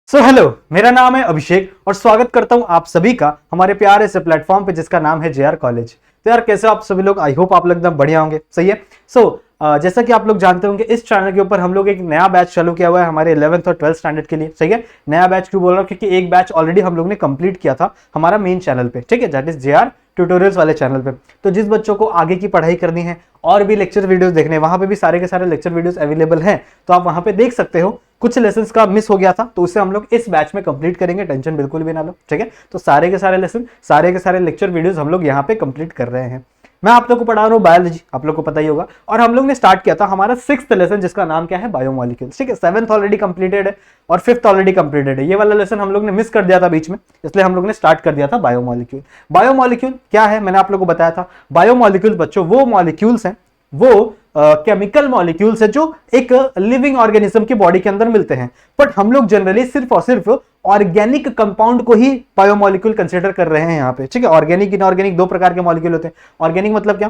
Hello, मेरा नाम है अभिषेक और स्वागत करता हूं आप सभी का हमारे प्यारे से प्लेटफॉर्म पे जिसका नाम है जेआर कॉलेज। तो यार कैसे हो आप सभी लोग? आई होप आप लोग एकदम बढ़िया होंगे। सही है। जैसा कि आप लोग जानते होंगे इस चैनल के ऊपर हम लोग एक नया बैच चालू किया हुआ है हमारे 11th और 12th स्टैंडर्ड के लिए। सही है। नया बैच क्यों बोल रहा हूँ? क्योंकि एक बैच ऑलरेडी हम लोग ने कंप्लीट किया था हमारा मेन चैनल पे, ठीक है, दैट इज जेआर ट्यूटोरियल्स वाले चैनल पे। तो जिस बच्चों को आगे की पढ़ाई करनी है और भी लेक्चर वीडियोस देखने, वहां पे भी सारे के सारे लेक्चर वीडियोस अवेलेबल हैं, तो आप वहां पे देख सकते हो। कुछ लेसन्स का मिस हो गया था तो उसे हम लोग इस बैच में कंप्लीट करेंगे, टेंशन बिल्कुल भी ना लो, ठीक है। तो सारे के सारे लेसन, सारे के सारे लेक्चर वीडियोस हम लोग यहाँ पे कंप्लीट कर रहे हैं। मैं आप लोग को पढ़ा रहा हूँ बायोलॉजी, आप लोग को पता ही होगा। और हम लोग ने स्टार्ट किया था हमारा 6th लेसन जिसका नाम क्या है, बायोमोलिक्यूल्स, ठीक है। 7th ऑलरेडी कंप्लीटेड है और 5th ऑलरेडी कंप्लीटेड है। ये वाला लेसन हम लोग ने मिस कर दिया था बीच में, इसलिए हम लोग ने स्टार्ट कर दिया था बायोमोलिक्यूल। बायोमोलिक्यूल क्या है मैंने आप लोग को बताया था। बायोमोलिक्यूल बच्चों वो मॉलिक्यूल्स हैं, वो केमिकल मॉलिक्यूल्स है जो एक लिविंग ऑर्गेनिज्म की बॉडी के अंदर मिलते हैं। बट हम लोग जनरली सिर्फ और सिर्फ ऑर्गेनिक कंपाउंड को ही बायोमोलिक्यूल कंसीडर कर रहे हैं यहाँ पे, ठीक है। ऑर्गेनिक इनऑर्गेनिक दो प्रकार के मॉलिक्यूल होते हैं। ऑर्गेनिक मतलब क्या?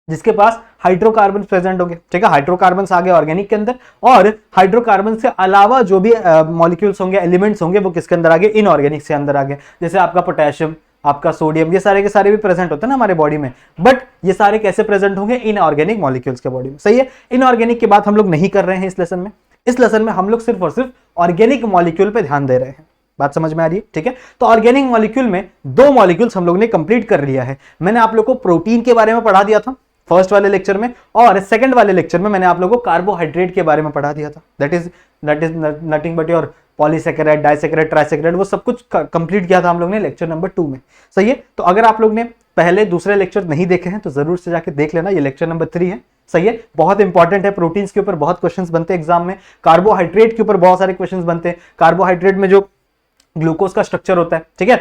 जिसके पास हाइड्रोकार्बन प्रेजेंट होंगे, ठीक है। हाइड्रोकार्बन आ गए ऑर्गेनिक के अंदर, और हाइड्रोकार्बन से अलावा जो भी मॉलिक्यूल्स होंगे, एलिमेंट्स होंगे, वो किसके अंदर आ गए? इनऑर्गेनिक से अंदर आ गए। जैसे आपका पोटेशियम, आपका सोडियम, ये सारे के सारे भी प्रेजेंट होते हैं ना हमारे बॉडी में। बट ये सारे कैसे प्रेजेंट होंगे? इनऑर्गेनिक मॉलिक्यूल्स के बॉडी में। सही है। इनऑर्गेनिक की बात हम लोग नहीं कर रहे हैं इस लेसन में। इस लेसन में हम लोग सिर्फ और सिर्फ ऑर्गेनिक मॉलिक्यूल पे ध्यान दे रहे हैं। बात समझ में आ रही है? ठीक है। तो ऑर्गेनिक मॉलिक्यूल में दो मॉलिक्यूल्स हम लोग ने कंप्लीट कर लिया है। मैंने आप लोग को प्रोटीन के बारे में पढ़ा दिया था फर्स्ट वाले लेक्चर में, और सेकंड वाले लेक्चर में मैंने आप लोगों को कार्बोहाइड्रेट के बारे में पढ़ा दिया था। That is nothing but your polysaccharide, disaccharide, trisaccharide, वो सब कुछ कंप्लीट किया था हम लोग ने लेक्चर नंबर 2 में। सही है। तो अगर आप लोग ने पहले दूसरे लेक्चर नहीं देखे हैं तो जरूर से जाके देख लेना, ये लेक्चर नंबर 3 है। सही है। बहुत इंपॉर्टेंट है। प्रोटीन्स के ऊपर बहुत क्वेश्चंस बनते हैं एग्जाम में, कार्बोहाइड्रेट के ऊपर बहुत सारे क्वेश्चंस बनते हैं। कार्बोहाइड्रेट में जो ग्लूकोज का स्ट्रक्चर होता है, ठीक है,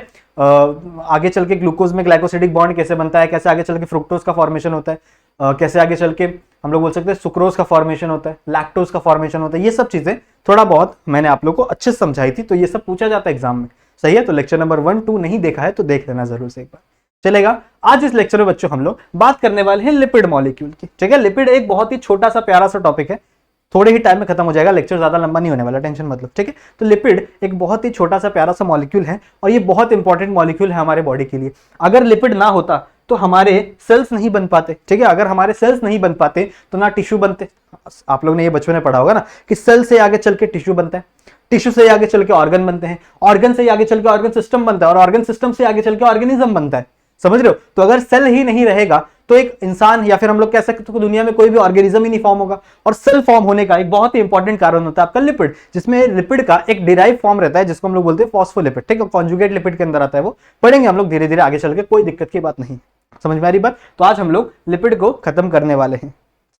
आगे चल के ग्लूकोज में ग्लाइकोसिडिक बॉन्ड कैसे बनता है, कैसे आगे चल के फ्रुक्टोज का फॉर्मेशन होता है, कैसे आगे चल के हम लोग बोल सकते हैं सुक्रोज का फॉर्मेशन होता है, लैक्टोज का फॉर्मेशन होता है। ये सब चीजें थोड़ा बहुत मैंने आप लोग को अच्छे से समझाई थी, तो ये सब पूछा जाता है एग्जाम में। सही है। तो लेक्चर नंबर 1, 2 नहीं देखा है तो देख लेना जरूर से एक बार, चलेगा। आज इस लेक्चर में बच्चों हम लोग बात करने वाले हैं लिपिड मॉलिक्यूल की, ठीक है। लिपिड एक बहुत ही छोटा सा प्यारा सा टॉपिक है, थोड़े ही टाइम में खत्म हो जाएगा, लेक्चर ज्यादा लंबा नहीं होने वाला, टेंशन मतलब, ठीक है। तो लिपिड एक बहुत ही छोटा सा प्यारा सा मॉलिक्यूल है और ये बहुत इंपॉर्टेंट मॉलिक्यूल है हमारे बॉडी के लिए। अगर लिपिड ना होता तो हमारे सेल्स नहीं बन पाते, ठीक है। अगर हमारे सेल्स नहीं बन पाते तो ना टिश्यू बनते। आप लोग ने ये बचपन में पढ़ा होगा ना कि सेल से आगे चल के टिश्यू बनता है, टिश्यू से आगे चल के ऑर्गन बनते हैं, ऑर्गन से आगे चल के ऑर्गन सिस्टम बनता है, और ऑर्गन सिस्टम से आगे चल के ऑर्गेनिज्म बनता है। समझ रहे हो? तो अगर सेल ही नहीं रहेगा तो एक इंसान, या फिर हम लोग कह सकते हैं दुनिया में कोई भी ऑर्गेनिज्म ही नहीं फॉर्म होगा। और सेल फॉर्म होने का एक बहुत ही इंपॉर्टेंट कारण होता है आपका लिपिड, जिसमें लिपिड का एक डिराइव फॉर्म रहता है जिसको हम लोग बोलते हैं फॉस्फोलिपिड, ठीक है। कॉन्जुगेट लिपिड के अंदर आता है, वो पढ़ेंगे हम लोग धीरे धीरे आगे चल के, कोई दिक्कत की बात नहीं। समझ में आ रही बात? तो आज हम लोग लिपिड को खत्म करने वाले हैं।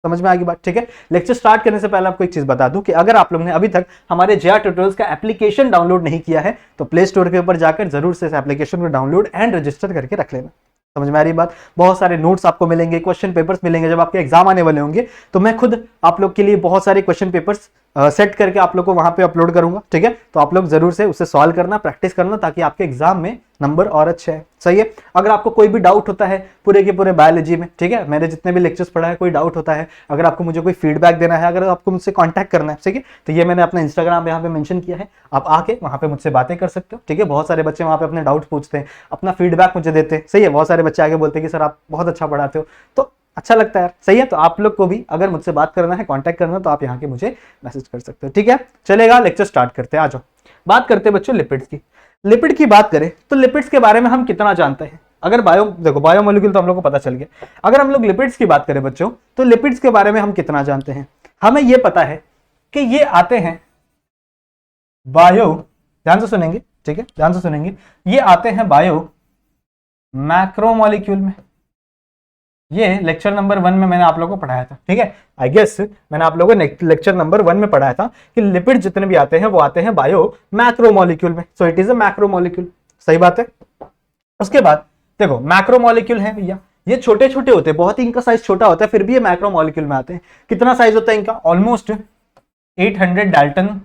समझ में आ गई बात? ठीक है। लेक्चर स्टार्ट करने से पहले आपको एक चीज बता दूं कि अगर आप लोग ने अभी तक हमारे जेआर ट्यूटोरियल्स का एप्लीकेशन डाउनलोड नहीं किया है तो प्ले स्टोर के ऊपर जाकर जरूर से इस एप्लीकेशन को डाउनलोड एंड रजिस्टर करके रख लेना। समझ में आ रही बात? बहुत सारे नोट्स आपको मिलेंगे, क्वेश्चन पेपर्स मिलेंगे। जब आपके एग्जाम आने वाले होंगे तो मैं खुद आप लोग के लिए बहुत सारे क्वेश्चन पेपर्स सेट करके आप लोग को वहां पे अपलोड करूंगा, ठीक है। तो आप लोग जरूर से उसे सॉल्व करना, प्रैक्टिस करना, ताकि आपके एग्जाम में नंबर और अच्छे हैं। सही है। अगर आपको कोई भी डाउट होता है पूरे के पूरे बायोलॉजी में, ठीक है, मैंने जितने भी लेक्चर्स पढ़ा है, कोई डाउट होता है, अगर आपको मुझे कोई फीडबैक देना है, अगर आपको मुझसे कांटेक्ट करना है, ठीक है, तो ये मैंने अपना इंस्टाग्राम यहाँ पे मेंशन किया है, आप आके वहाँ पे मुझसे बातें कर सकते हो, ठीक है। बहुत सारे बच्चे वहाँ पे अपने डाउट पूछते हैं, अपना फीडबैक मुझे देते हैं। सही है। बहुत सारे बच्चे आगे बोलते हैं कि सर आप बहुत अच्छा पढ़ाते हो, तो अच्छा लगता है यार। सही है। तो आप लोग को भी अगर मुझसे बात करना है, कांटेक्ट करना, तो आप यहाँ के मुझे मैसेज कर सकते हो, ठीक है। चलेगा, लेक्चर स्टार्ट करते हैं। आ जाओ, बात करते हैं बच्चों लिपिड्स की। लिपिड की बात करें तो लिपिड्स के बारे में हम कितना जानते हैं? अगर देखो बायोमोलिक्यूल तो हम लोग को पता चल गया। अगर हम लोग लिपिड्स की बात करें बच्चों, तो लिपिड्स के बारे में हम कितना जानते हैं? हमें यह पता है कि ये आते हैं ध्यान से सुनेंगे, ठीक है, ध्यान से सुनेंगे, ये आते हैं बायो मैक्रोमोलिक्यूल में। ये लेक्चर नंबर 1 में मैंने आप लोगों को पढ़ाया था, ठीक है। आई गेस मैंने आप लोगों को लेक्चर नंबर 1 में पढ़ाया था कि लिपिड जितने भी आते हैं वो आते हैं बायो मैक्रोमोलिक्यूल में। सो इट इज अ मैक्रोमोलिक्यूल। सही बात है। उसके बाद देखो मैक्रोमोलिक्यूल है भैया, ये छोटे छोटे होते हैं, बहुत ही इनका साइज छोटा होता है, फिर भी ये मैक्रोमोलिक्यूल में आते हैं। कितना साइज होता है इनका? ऑलमोस्ट 800 डाल्टन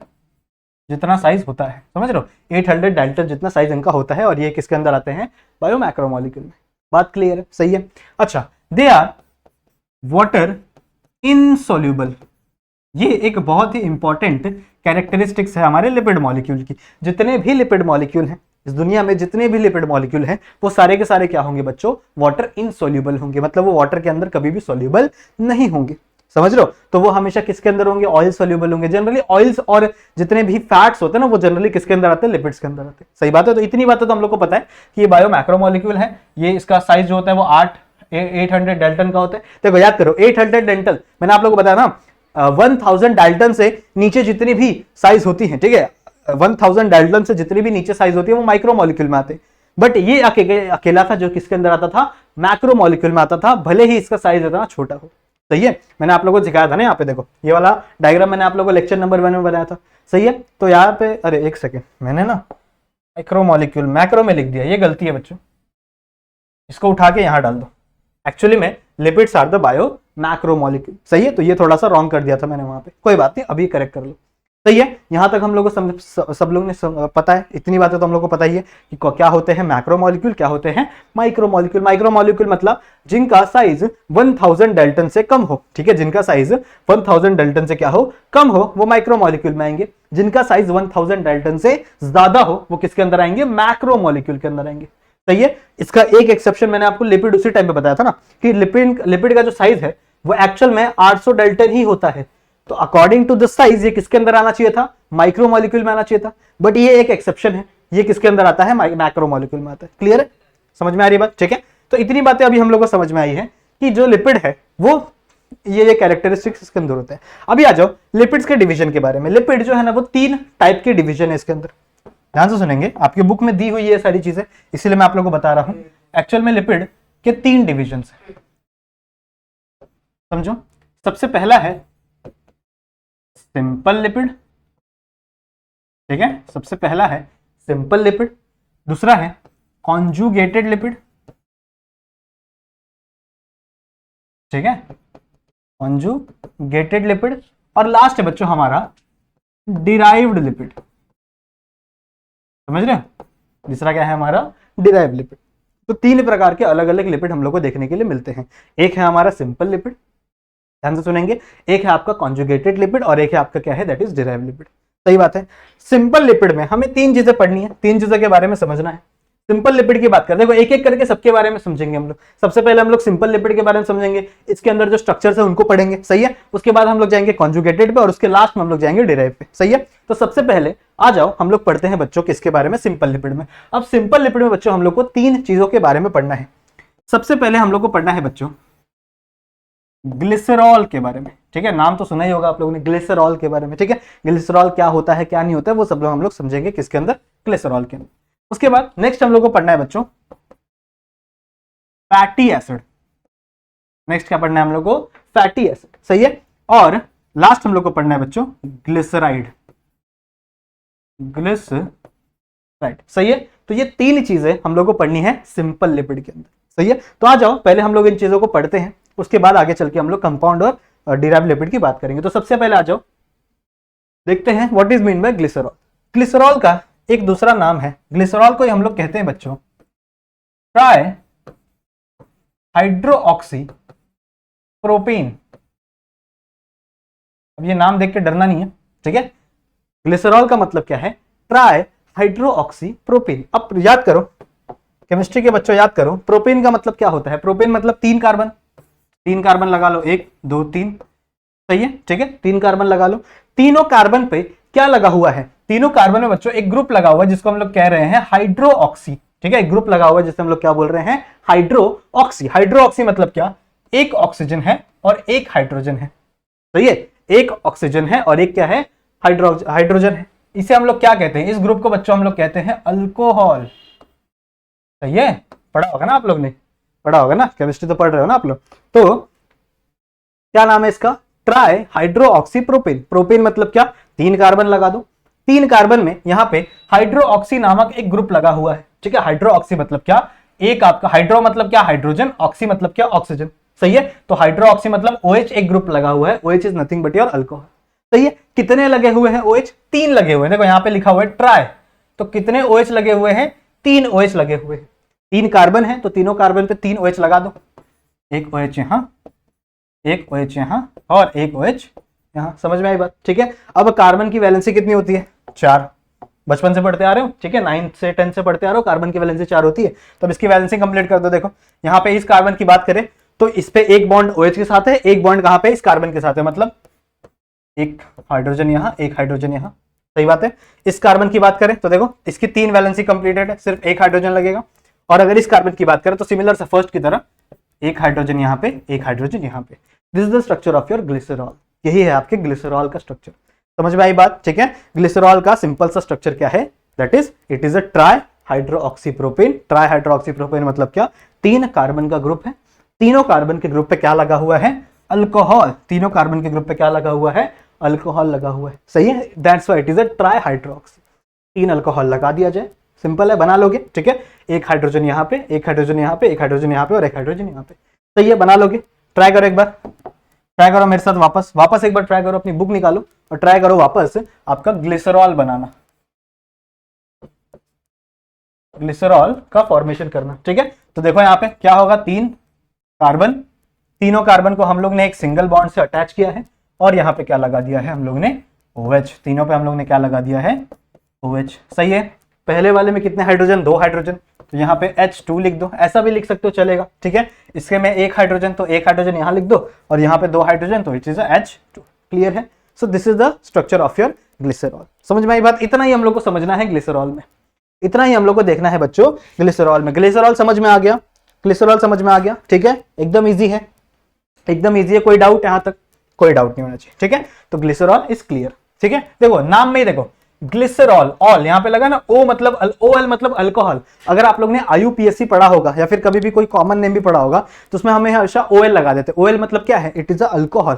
जितना साइज होता है। समझ रहे हो? 800 डाल्टन जितना साइज इनका होता है, और ये किसके अंदर आते हैं? बायो मैक्रोमोलिक्यूल में। बात क्लियर है? सही है। अच्छा, दे आर वाटर इनसोल्यूबल, ये एक बहुत ही इंपॉर्टेंट कैरेक्टरिस्टिक्स है हमारे लिपिड मॉलिक्यूल की। जितने भी लिपिड मॉलिक्यूल हैं इस दुनिया में, जितने भी लिपिड मॉलिक्यूल हैं, वो सारे के सारे क्या होंगे बच्चों? वाटर इनसोल्यूबल होंगे, मतलब वो वाटर के अंदर कभी भी सोल्यूबल नहीं होंगे। समझ लो? तो वो हमेशा किसके अंदर होंगे? ऑयल सोल्यूबल होंगे। जनरली ऑयल्स और जितने भी फैट्स होते हैं ना, वो जनरली किसके अंदर आते हैं? लिपिड्स के अंदर आते हैं। सही बात है। तो इतनी बातें तो हम लोग को पता है कि ये बायो मैक्रोमोलिक्यूल है। ये इसका साइज जो होता है वो 800 डाल्टन का होता है। देखो याद करो, 800 डाल्टन, मैंने आप लोग को बताया ना, 1000 डाल्टन से नीचे जितनी भी साइज होती है, ठीक है, 1000 डाल्टन से जितनी भी नीचे साइज होती है वो माइक्रोमोलिक्यूल में आते हैं। बट ये अकेला था जो किसके अंदर आता था? मैक्रोमोलिक्यूल में आता था, भले ही इसका साइज इतना छोटा हो। सही है। मैंने आप लोगों को सिखाया था ना, यहाँ पे देखो ये वाला डायग्राम मैंने आप लोगों को लेक्चर नंबर 1 में बनाया था। सही है। तो यहाँ पे, अरे एक सेकेंड, मैंने ना माइक्रोमोलिक्यूल मैक्रो में लिख दिया, ये गलती है बच्चों, इसको उठा के यहाँ डाल दो। एक्चुअली में lipids are the bio macromolecule. सही है। तो ये थोड़ा सा रॉन्ग कर दिया था मैंने वहां पे, कोई बात नहीं, अभी करेक्ट कर लो। सही है। यहां तक हम लोग को सब लोग ने पता है, इतनी बातें तो हम लोग को पता ही है कि क्या होते हैं मैक्रोमोलिक्यूल, क्या होते हैं माइक्रोमोलिक्यूल। माइक्रोमोलिक्यूल मतलब जिनका साइज 1000 डाल्टन से कम हो, ठीक है, जिनका साइज 1000 डाल्टन से क्या हो? कम हो, वो माइक्रोमोलिक्यूल में आएंगे। जिनका साइज 1000 डाल्टन से ज्यादा हो, वो किसके अंदर आएंगे? मैक्रोमोलिक्यूल के अंदर आएंगे। सही है। इसका एक एक्सेप्शन मैंने आपको लिपिड उसी टाइम पे बताया था ना, कि लिपिड का जो साइज है वो एक्चुअल में 800 डाल्टन ही होता है। तो अकॉर्डिंग टू द साइज ये किसके अंदर आना चाहिए था? माइक्रोमोलिक्यूल में आना चाहिए था। बट ये एक एक्सेप्शन है, ये किसके अंदर आता है? मैक्रोमोलिक्यूल में आता है। क्लियर है? समझ में आ रही बात? ठीक है। तो इतनी बातें अभी हम लोग को समझ में आई है कि जो लिपिड है वो ये कैरेक्टरिस्टिक्स इसके अंदर होते हैं। अभी आ जाओ लिपिड्स के डिवीजन के बारे में। लिपिड जो है ना वो 3 टाइप के डिवीजन है इसके अंदर। ध्यान से सुनेंगे, आपकी बुक में दी हुई है सारी चीजें, इसीलिए मैं आप लोगों को बता रहा हूं। एक्चुअल में लिपिड के 3 डिवीजन है, समझो। सबसे पहला है सिंपल लिपिड, ठीक है, सबसे पहला है सिंपल लिपिड। दूसरा है कॉन्जुगेटेड लिपिड, ठीक है, कॉन्जुगेटेड लिपिड। और लास्ट है बच्चों हमारा डिराइव्ड लिपिड। समझ रहे हो? तीसरा क्या है हमारा? Derived lipid. तो 3 प्रकार के अलग अलग लिपिड हम लोग को देखने के लिए मिलते हैं। एक है हमारा सिंपल लिपिड, ध्यान से सुनेंगे, एक है आपका कॉन्जुगेटेड लिपिड, और एक है आपका क्या है? That is derived lipid. सही बात है। सिंपल लिपिड में हमें 3 चीजें पढ़नी है, 3 चीजों के बारे में समझना है। सिंपल लिपिड की बात करें, देखो एक एक करके सबके बारे में समझेंगे हम लोग। सबसे पहले हम लोग सिंपल लिपिड के बारे में समझेंगे, इसके अंदर जो स्ट्रक्चर्स है उनको पढ़ेंगे। सही है। उसके बाद हम लोग जाएंगे कॉन्जुगेटेड पे, और उसके लास्ट में हम लोग जाएंगे डिराइव पे। सही है। तो सबसे पहले आ जाओ हम लोग पढ़ते हैं बच्चों किसके बारे में? सिंपल लिपिड में। अब सिंपल लिपिड में बच्चों हम लोग को 3 चीजों के बारे में पढ़ना है। सबसे पहले हम लोग को पढ़ना है बच्चों ग्लिसरॉल के बारे में। ठीक है, नाम तो सुना ही होगा आप लोगों ने ग्लिसरॉल के बारे में। ठीक है, ग्लिसरॉल क्या होता है क्या नहीं होता है वो सब लोग हम लोग समझेंगे किसके अंदर? ग्लिसरॉल के अंदर। उसके बाद नेक्स्ट हम लोग को पढ़ना है बच्चों फैटी एसिड। नेक्स्ट क्या पढ़ना है हम लोग को? Fatty acid. सही है। और लास्ट हम लोग को पढ़ना है बच्चों ग्लिसराइड। ग्लिसराइड। सही है। तो ये 3 चीजें हम लोग को पढ़नी है सिंपल लिपिड के अंदर। सही है। तो आ जाओ पहले हम लोग इन चीजों को पढ़ते हैं, उसके बाद आगे चल के हम लोग कंपाउंड और डिराइव्ड लिपिड की बात करेंगे। तो सबसे पहले आ जाओ देखते हैं what is mean by glycerol. Glycerol का एक दूसरा नाम है, ग्लिसरॉल को हम लोग कहते हैं बच्चों ट्राई हाइड्रोऑक्सी प्रोपेन। अब ये नाम देख के डरना नहीं है, ठीक है। ग्लिसरॉल का मतलब क्या है? Try hydroxy propane. अब याद करो केमिस्ट्री के बच्चों, याद करो प्रोपेन का मतलब क्या होता है? प्रोपेन मतलब 3 कार्बन। 3 कार्बन लगा लो, 1 2 3। सही है, ठीक है, 3 कार्बन लगा लो। तीनों कार्बन पे क्या लगा हुआ है? तीनों कार्बन में बच्चों एक ग्रुप लगा हुआ है जिसको हम लोग कह रहे हैं हाइड्रोऑक्सी। ठीक है, एक ग्रुप लगा हुआ है जिसे हम लोग क्या बोल रहे हैं? हाइड्रोऑक्सी। हाइड्रोऑक्सी मतलब क्या? एक ऑक्सीजन है और एक हाइड्रोजन है। सही है, एक ऑक्सीजन है और एक क्या है? हाइड्रोजन है। इसे हम लोग क्या कहते हैं? इस ग्रुप को बच्चों हम लोग कहते हैं अल्कोहल। सही है, पढ़ा होगा ना आप लोग ने, पढ़ा होगा ना, केमिस्ट्री तो पढ़ रहे हो ना आप लोग। तो क्या नाम है इसका? Try hydroxy propane. प्रोपेन मतलब क्या? 3 कार्बन लगा दो। 3 कार्बन में यहां पे हाइड्रोऑक्सी नामक एक ग्रुप लगा हुआ है। ठीक है, हाइड्रोऑक्सी मतलब क्या? एक आपका हाइड्रो मतलब क्या? हाइड्रोजन। ऑक्सी मतलब क्या? ऑक्सीजन। सही है। तो हाइड्रोऑक्सी मतलब OH एक ग्रुप लगा हुआ है। OH is nothing but your alcohol. सही है। कितने लगे हुए हैं OH? 3 लगे हुए हैं। देखो यहां पे लिखा हुआ है ट्राई, तो कितने OH लगे हुए हैं? 3 OH लगे हुए हैं। 3 कार्बन है तो तीनों कार्बन पे 3 OH लगा दो। एक OH यहां, एक OH यहां और एक OH यहाँ समझ में आई बात, ठीक है। अब कार्बन की वैलेंसी कितनी होती है? 4, बचपन से पढ़ते आ रहे हो, ठीक है, 9 से 10 से पढ़ते आ रहे हो, कार्बन की वैलेंसी 4 होती है। तो अब इसकी वैलेंसी कंप्लीट कर दो। देखो यहाँ पे इस कार्बन की बात करें तो इस पे एक बॉन्ड OH के साथ है, एक बॉन्ड कहाँ पे? इस कार्बन के साथ है, मतलब एक हाइड्रोजन यहाँ, एक हाइड्रोजन यहाँ, सही बात है। इस कार्बन की बात करें तो देखो इसकी 3 वैलेंसी कंप्लीटेड है, सिर्फ एक हाइड्रोजन लगेगा। और अगर इस कार्बन की बात करें तो सिमिलर से फर्स्ट की तरह एक हाइड्रोजन यहाँ पे, एक हाइड्रोजन यहाँ पे। This is the structure of your glycerol. यही है आपके ग्लिसरॉल का स्ट्रक्चर। समझ में आई बात, ठीक है। ग्लिसरॉल का सिंपल सा स्ट्रक्चर क्या है? That is it is a tri hydroxypropane. Tri hydroxypropane मतलब क्या? 3 कार्बन का ग्रुप है, तीनों कार्बन के ग्रुप पे क्या लगा हुआ है? अल्कोहल। तीनों कार्बन के ग्रुप पे क्या लगा हुआ है? अल्कोहल लगा हुआ है, सही है। That's why it is a try hydroxy. 3 alcohol लगा दिया जाए, सिंपल है, बना लोगे, ठीक है। एक हाइड्रोजन यहाँ पे, एक हाइड्रोजन यहाँ पे, एक हाइड्रोजन यहाँ पे और एक हाइड्रोजन यहाँ पे, सही है, बना लोगे। ट्राई करो एक बार, ट्राई करो मेरे साथ, वापस एक बार ट्राई करो, अपनी बुक निकालो और ट्राई करो वापस आपका ग्लिसरॉल बनाना, ग्लिसरॉल का फॉर्मेशन करना, ठीक है। तो देखो यहाँ पे क्या होगा? 3 कार्बन, तीनों कार्बन को हम लोग ने एक सिंगल बॉन्ड से अटैच किया है और यहाँ पे क्या लगा दिया है हम लोग ने? OH। तीनों पे हम लोग ने क्या लगा दिया है? OH, सही है। पहले वाले में कितने हाइड्रोजन? 2 हाइड्रोजन, तो यहाँ पे H2 लिख दो, ऐसा भी लिख सकते हो, चलेगा, ठीक है। इसके में 1 हाइड्रोजन, तो 1 हाइड्रोजन यहाँ लिख दो और यहाँ पे 2 हाइड्रोजन, तो इट इज H2। क्लियर है? So this is the structure of your glycerol. समझ में आई बात? इतना ही हम लोग को समझना है ग्लिसरॉल में, इतना ही हम लोग को देखना है बच्चों ग्लिसरॉल में। ग्लिसरॉल समझ में आ गया? ग्लिसरॉल समझ में आ गया, ठीक है, एकदम ईजी है, एकदम ईजी है। कोई डाउट यहाँ तक? कोई डाउट नहीं होना चाहिए, ठीक है। तो ग्लिसरॉल इज क्लियर, ठीक है। देखो नाम में ही देखो ग्लिसरॉल, ऑल यहाँ पे लगा ना, ओ मतलब OL मतलब अल्कोहल। अगर आप लोग ने IUPAC पढ़ा होगा या फिर कभी भी कोई कॉमन नेम भी पढ़ा होगा तो उसमें हमें हमेशा OL लगा देते। OL मतलब क्या है? It is a alcohol.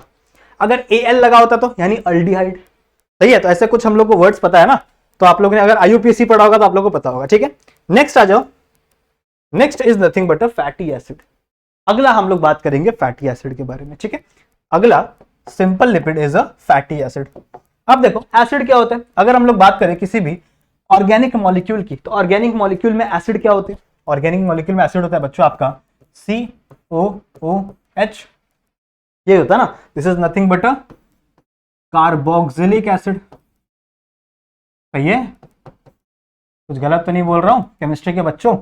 अगर AL लगा होता तो यानी अल्डिहाइड, सही है। तो ऐसे कुछ हम लोग को वर्ड्स पता है ना, तो आप लोग ने अगर IUPAC पढ़ा होगा तो आप लोग को पता होगा, ठीक है। नेक्स्ट आ जाओ। Next is nothing but a fatty acid. अगला हम लोग बात करेंगे फैटी एसिड के बारे में, ठीक है। अगला simple lipid is a fatty acid. अब देखो एसिड क्या होता है? अगर हम लोग बात करें किसी भी ऑर्गेनिक मॉलिक्यूल की, तो ऑर्गेनिक मॉलिक्यूल में एसिड क्या होते हैं? ऑर्गेनिक मॉलिक्यूल में एसिड होता है बच्चों आपका COOH, ये होता है ना। This is nothing but a carboxylic acid, सही है। कुछ गलत तो नहीं बोल रहा हूं केमिस्ट्री के बच्चों?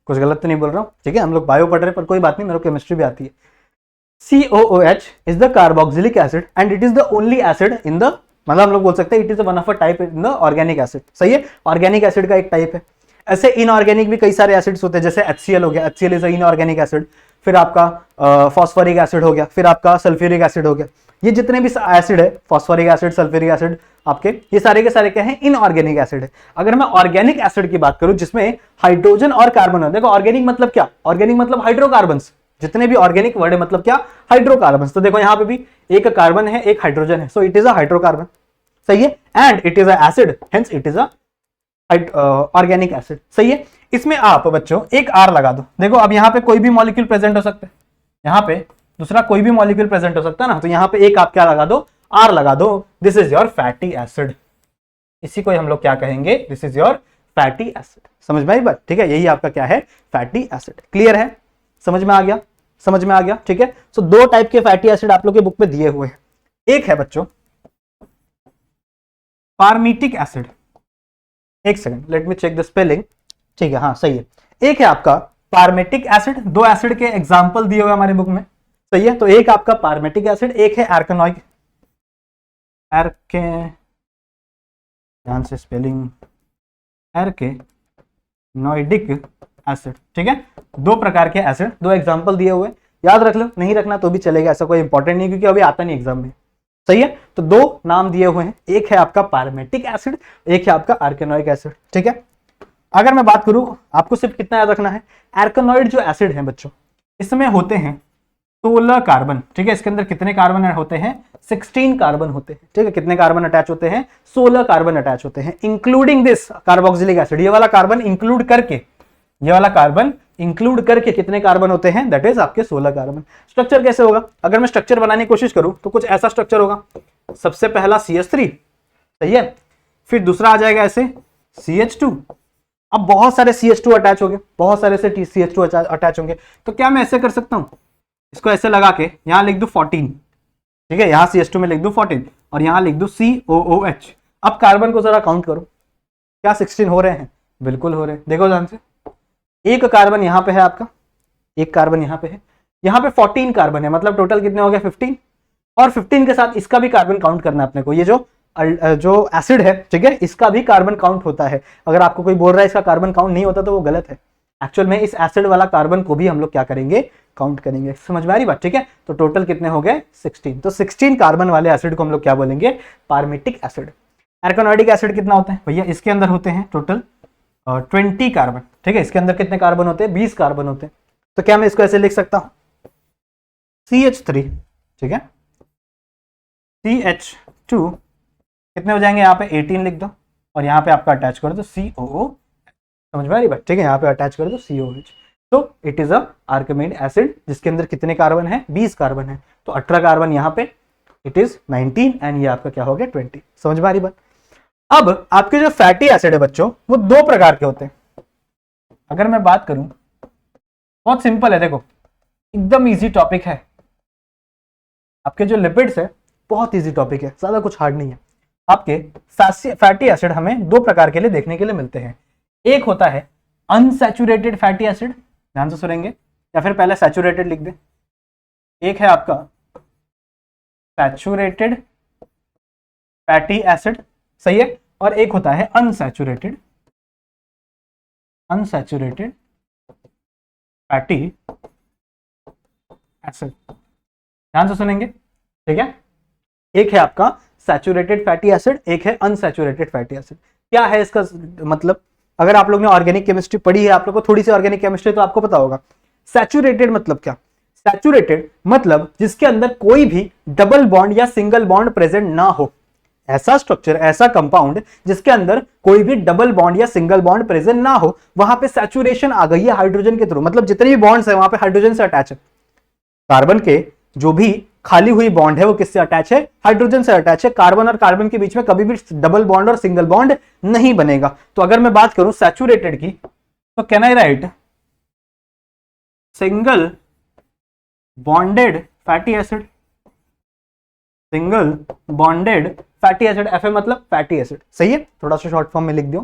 कुछ गलत तो नहीं बोल रहा हूं, ठीक है। हम लोग बायो पढ़ रहे हैं पर कोई बात नहीं, मेरे को केमिस्ट्री भी आती है। COOH is the carboxylic acid and it is the only acid in the, मतलब हम लोग बोल सकते हैं it is one of a type in the organic acid, सही है। ऑर्गेनिक एसिड का एक टाइप है। ऐसे इनऑर्गेनिक भी कई सारे एसिड्स होते हैं, जैसे HCl हो गया, HCl is a inorganic acid. फिर आपका फॉस्फोरिक एसिड हो गया, फिर आपका सल्फ्यूरिक एसिड हो गया। ये जितने भी एसिड है, फॉस्फोरिक एसिड, सल्फ्यूरिक एसिड, आपके ये सारे के सारे क्या है? इनऑर्गेनिक एसिड है। अगर मैं ऑर्गेनिक एसिड की बात करूं जिसमें हाइड्रोजन और कार्बन हो, देखो ऑर्गेनिक मतलब क्या? ऑर्गेनिक मतलब हाइड्रोकार्बन्स। जितने भी ऑर्गेनिक वर्ड है मतलब क्या? हाइड्रोकार्बन। तो देखो यहाँ पे भी एक कार्बन है, एक हाइड्रोजन है, सो इट इज अ हाइड्रोकार्बन, सही है। And it is a acid, hence it is a organic acid, सही है। इसमें आप बच्चों एक R लगा दो। देखो अब यहाँ पे कोई भी मॉलिक्यूल प्रेजेंट हो सकता है, यहाँ पे दूसरा कोई भी मॉलिक्यूल प्रेजेंट हो सकता है ना, तो यहाँ पे एक आप क्या लगा दो? R लगा दो। This is your fatty acid. इसी को हम लोग क्या कहेंगे? This is your fatty acid. समझ में आई बात, ठीक है। यही आपका क्या है? Fatty acid. क्लियर है? समझ में आ गया? समझ में आ गया, ठीक है। सो 2 टाइप के फैटी एसिड आप लोग के बुक पे दिए हुए हैं। एक है बच्चों पारमीटिक एसिड, एक second let me check the spelling, ठीक है, हाँ सही है। एक है आपका पारमेटिक एसिड। 2 एसिड के एग्जांपल दिए हुए हमारे बुक में, सही है। तो एक आपका पारमेटिक एसिड, एक है एर्केनोइक, ध्यान से स्पेलिंग, एर्केनोइडिक एसिड, ठीक है। 2 प्रकार के एसिड, 2 एग्जांपल दिए हुए, याद रख लो, नहीं रखना तो भी चलेगा, ऐसा कोई इंपॉर्टेंट नहीं, क्योंकि अभी आता नहीं एग्जाम में, सही है। तो 2 नाम दिए हुए हैं, एक है आपका पारमेटिक एसिड, एक है आपका आर्केनोइक एसिड, ठीक है। अगर मैं बात करूं, आपको सिर्फ कितना याद रखना है? एर्केनोइड जो एसिड है बच्चों, इसमें होते हैं 16 कार्बन, ठीक है। इसके अंदर कितने कार्बन होते हैं? 16 कार्बन होते हैं, ठीक है। कितने कार्बन अटैच होते हैं? 16 कार्बन अटैच होते हैं, इंक्लूडिंग दिस कार्बोक्सिलिक एसिड। ये वाला कार्बन इंक्लूड करके, ये वाला कार्बन इंक्लूड करके कितने कार्बन होते हैं? दैट इज आपके 16 कार्बन। स्ट्रक्चर कैसे होगा? अगर मैं स्ट्रक्चर बनाने की कोशिश करूं तो कुछ ऐसा स्ट्रक्चर होगा। सबसे पहला CH3, सही है। फिर दूसरा आ जाएगा ऐसे CH2। अब बहुत सारे CH2 अटैच होंगे, बहुत सारे से CH2 अटैच होंगे। तो क्या मैं ऐसे कर सकता हूं? इसको ऐसे लगा के यहां लिख दूं 14, ठीक है, यहाँ CH2 में लिख दूं 14 और यहाँ लिख दूं COOH। अब कार्बन को जरा काउंट करो, क्या 16 हो रहे हैं? बिल्कुल हो रहे हैं, देखो ध्यान से। एक कार्बन यहाँ पे है आपका, एक कार्बन यहाँ पे है, यहाँ पे 14 कार्बन है, मतलब टोटल कितने हो गए? 15। और 15 के साथ इसका भी कार्बन काउंट करना है अपने को। ये जो एसिड है, ठीक है, इसका भी कार्बन काउंट होता है। अगर आपको कोई बोल रहा है इसका कार्बन काउंट नहीं होता तो वो गलत है। एक्चुअल में इस एसिड वाला कार्बन को भी हम लोग क्या करेंगे? काउंट करेंगे। समझ में आ रही बात? ठीक है, तो टोटल कितने हो गए? 16। तो 16 कार्बन वाले एसिड को हम लोग क्या बोलेंगे? पारमेटिक एसिड। एर्कोनॉइडिक एसिड कितना होता है भैया? इसके अंदर होते हैं टोटल 20 कार्बन। ठीक है, इसके अंदर कितने कार्बन होते हैं? 20 कार्बन होते हैं। तो क्या मैं इसको ऐसे लिख सकता हूं? CH3, ठीक है, CH2 कितने हो जाएंगे? यहाँ पे 18 लिख दो और यहाँ पे आपका अटैच कर दो COO। समझ में आ रही बात? ठीक है, यहाँ पे अटैच कर दो COH। तो इट इज अ आर्किमेड एसिड जिसके अंदर कितने कार्बन है? 20 कार्बन है। तो 18 कार्बन यहाँ पे, इट इज 19 एंड ये आपका क्या हो गया? 20। समझ में आ रही बात? अब आपके जो फैटी एसिड है बच्चों, वो दो प्रकार के होते हैं। अगर मैं बात करूं, बहुत सिंपल है, देखो एकदम इजी टॉपिक है। आपके जो लिपिड्स है बहुत इजी टॉपिक है, ज्यादा कुछ हार्ड नहीं है। आपके फैटी एसिड हमें दो प्रकार के लिए देखने के लिए मिलते हैं। एक होता है अनसैचुरेटेड फैटी एसिड, ध्यान से सुनेंगे, या फिर पहले सैचुरेटेड लिख दे। एक है आपका सैचुरेटेड फैटी एसिड, सही है, और एक होता है अनसैचुरेटेड फैटी एसिड। ध्यान से सुनेंगे, ठीक है। एक है आपका सैचुरेटेड फैटी एसिड, एक है अनसैचुरेटेड फैटी एसिड। क्या है इसका मतलब? अगर आप लोग ने ऑर्गेनिक केमिस्ट्री पढ़ी है, आप लोग को थोड़ी सी ऑर्गेनिक केमिस्ट्री, तो आपको पता होगा सैचुरेटेड मतलब क्या। सैचुरेटेड मतलब जिसके अंदर कोई भी डबल बॉन्ड या सिंगल बॉन्ड प्रेजेंट ना हो। ऐसा स्ट्रक्चर, ऐसा कंपाउंड जिसके अंदर कोई भी डबल बॉन्ड या सिंगल बॉन्ड प्रेजेंट ना हो, वहां पे सैचुरेशन आ गई है हाइड्रोजन के थ्रू। मतलब जितने भी बॉन्ड्स है वहां पे हाइड्रोजन से अटैच है। कार्बन के जो भी खाली हुई बॉन्ड है वो किससे अटैच है? हाइड्रोजन से अटैच है। कार्बन और कार्बन के बीच में कभी भी डबल बॉन्ड और सिंगल बॉन्ड नहीं बनेगा। तो अगर मैं बात करूं सैचुरेटेड की, तो can I right single bonded fatty acid. Single bonded fatty acid, F मतलब फैटी एसिड, सही है, थोड़ा सा शॉर्ट फॉर्म में लिख दो।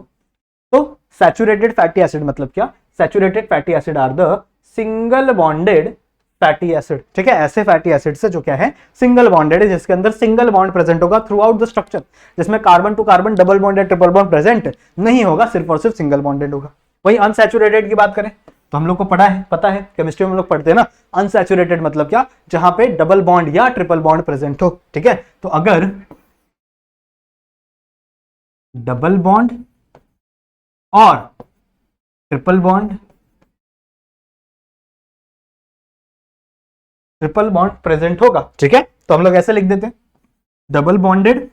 तो सैचुरेटेड फैटी एसिड मतलब क्या? Saturated fatty acid are the single bonded fatty acid. ठीक है, ऐसे फैटी एसिड से जो क्या है? सिंगल बॉन्डेड है, जिसके अंदर सिंगल बॉन्ड प्रेजेंट होगा थ्रू आउट द स्ट्रक्चर, जिसमें carbon to carbon double bond या ट्रिपल बॉन्ड प्रेजेंट नहीं होगा, सिर्फ और सिर्फ सिंगल बॉन्डेड होगा। वही अनसैचुरेटेड की बात करें तो हम लोग को पता है केमिस्ट्री में हम लोग पढ़ते हैं ना, अनसैचुरेटेड मतलब क्या? जहां पे डबल बॉन्ड या ट्रिपल बॉन्ड प्रेजेंट हो। ठीक है, तो अगर डबल बॉन्ड और ट्रिपल बॉन्ड प्रेजेंट होगा, ठीक है, तो हम लोग ऐसे लिख देते हैं डबल बॉन्डेड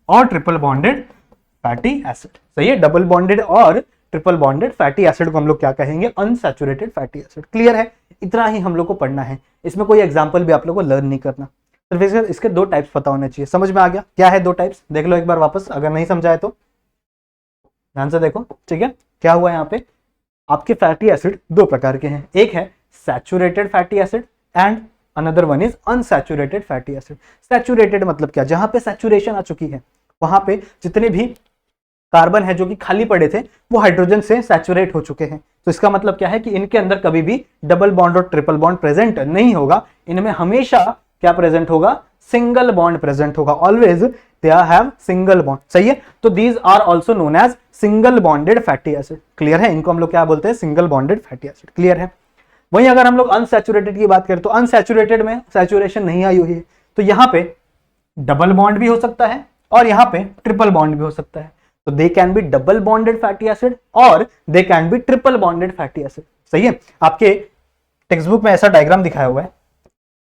और ट्रिपल बॉन्डेड फैटी एसिड। सही है, डबल बॉन्डेड और ट्रिपल बॉन्डेड फैटी एसिड को हम लोग क्या कहेंगे? Unsaturated fatty acid. क्लियर है? इतना ही हम लोग को पढ़ना है, इसमें कोई एग्जांपल भी आप लोग को लर्न नहीं करना। सिर्फ इसके दो टाइप्स पता होने चाहिए। समझ में आ गया क्या है दो टाइप्स? देख लो एक बार वापस, अगर नहीं समझाए तो ध्यान से देखो। ठीक है, क्या हुआ यहाँ पे? आपके फैटी एसिड दो प्रकार के हैं, एक है saturated fatty acid and another one is unsaturated fatty acid. Saturated मतलब क्या? जहां पे सैचुरेशन आ चुकी है, वहां पे जितने भी कार्बन है जो कि खाली पड़े थे वो हाइड्रोजन से सैचुरेट हो चुके हैं। तो इसका मतलब क्या है कि इनके अंदर कभी भी डबल बॉन्ड और ट्रिपल बॉन्ड प्रेजेंट नहीं होगा। इनमें हमेशा क्या प्रेजेंट होगा? सिंगल बॉन्ड प्रेजेंट होगा। Always they have single bond. सही है, तो these are also known as single bonded fatty acid. Clear है? इनको हम लोग क्या बोलते हैं? Single bonded fatty acid. Clear है? वहीं अगर हम लोग अनसैचुरेटेड की बात करें तो अनसैचुरेटेड में सैचुरेशन नहीं आई हुई है, तो यहां पे डबल बॉन्ड भी हो सकता है और यहां पे ट्रिपल बॉन्ड भी हो सकता है। तो they can be double bonded fatty acid और they can be triple bonded fatty acid. सही है, आपके टेक्स्ट बुक में ऐसा डायग्राम दिखाया हुआ है।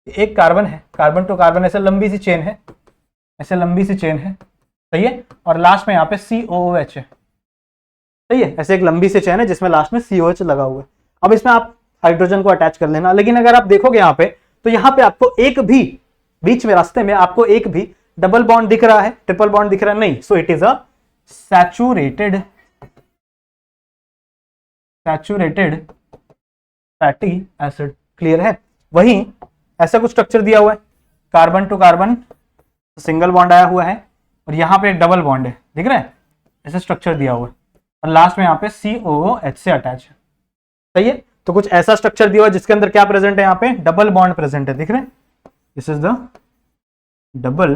एक कार्बन है, कार्बन टू कार्बन ऐसे लंबी सी चेन है, ऐसे लंबी सी चेन है, सही है, और लास्ट में यहाँ पे COOH है। सही है, ऐसे एक लंबी सी चेन है जिसमें लास्ट में COH लगा हुआ है। अब इसमें आप हाइड्रोजन को अटैच कर लेना, लेकिन अगर आप देखोगे यहाँ पे तो यहाँ पे आपको एक भी बीच में रास्ते में आपको एक भी डबल बॉन्ड दिख रहा है, ट्रिपल बॉन्ड दिख रहा है? नहीं। So it is a saturated fatty acid. Clear है? वहीं ऐसा कुछ स्ट्रक्चर दिया हुआ है, carbon to carbon single bond आया हुआ है और यहाँ पे एक डबल बॉन्ड है, दिख रहा है, ऐसे स्ट्रक्चर दिया हुआ है और लास्ट में यहाँ पे COOH से अटैच है। सही है, तो कुछ ऐसा स्ट्रक्चर दिया हुआ है जिसके अंदर क्या प्रेजेंट है, यहाँ पे डबल बॉन्ड प्रेजेंट है, दिख रहे हैं, this is the double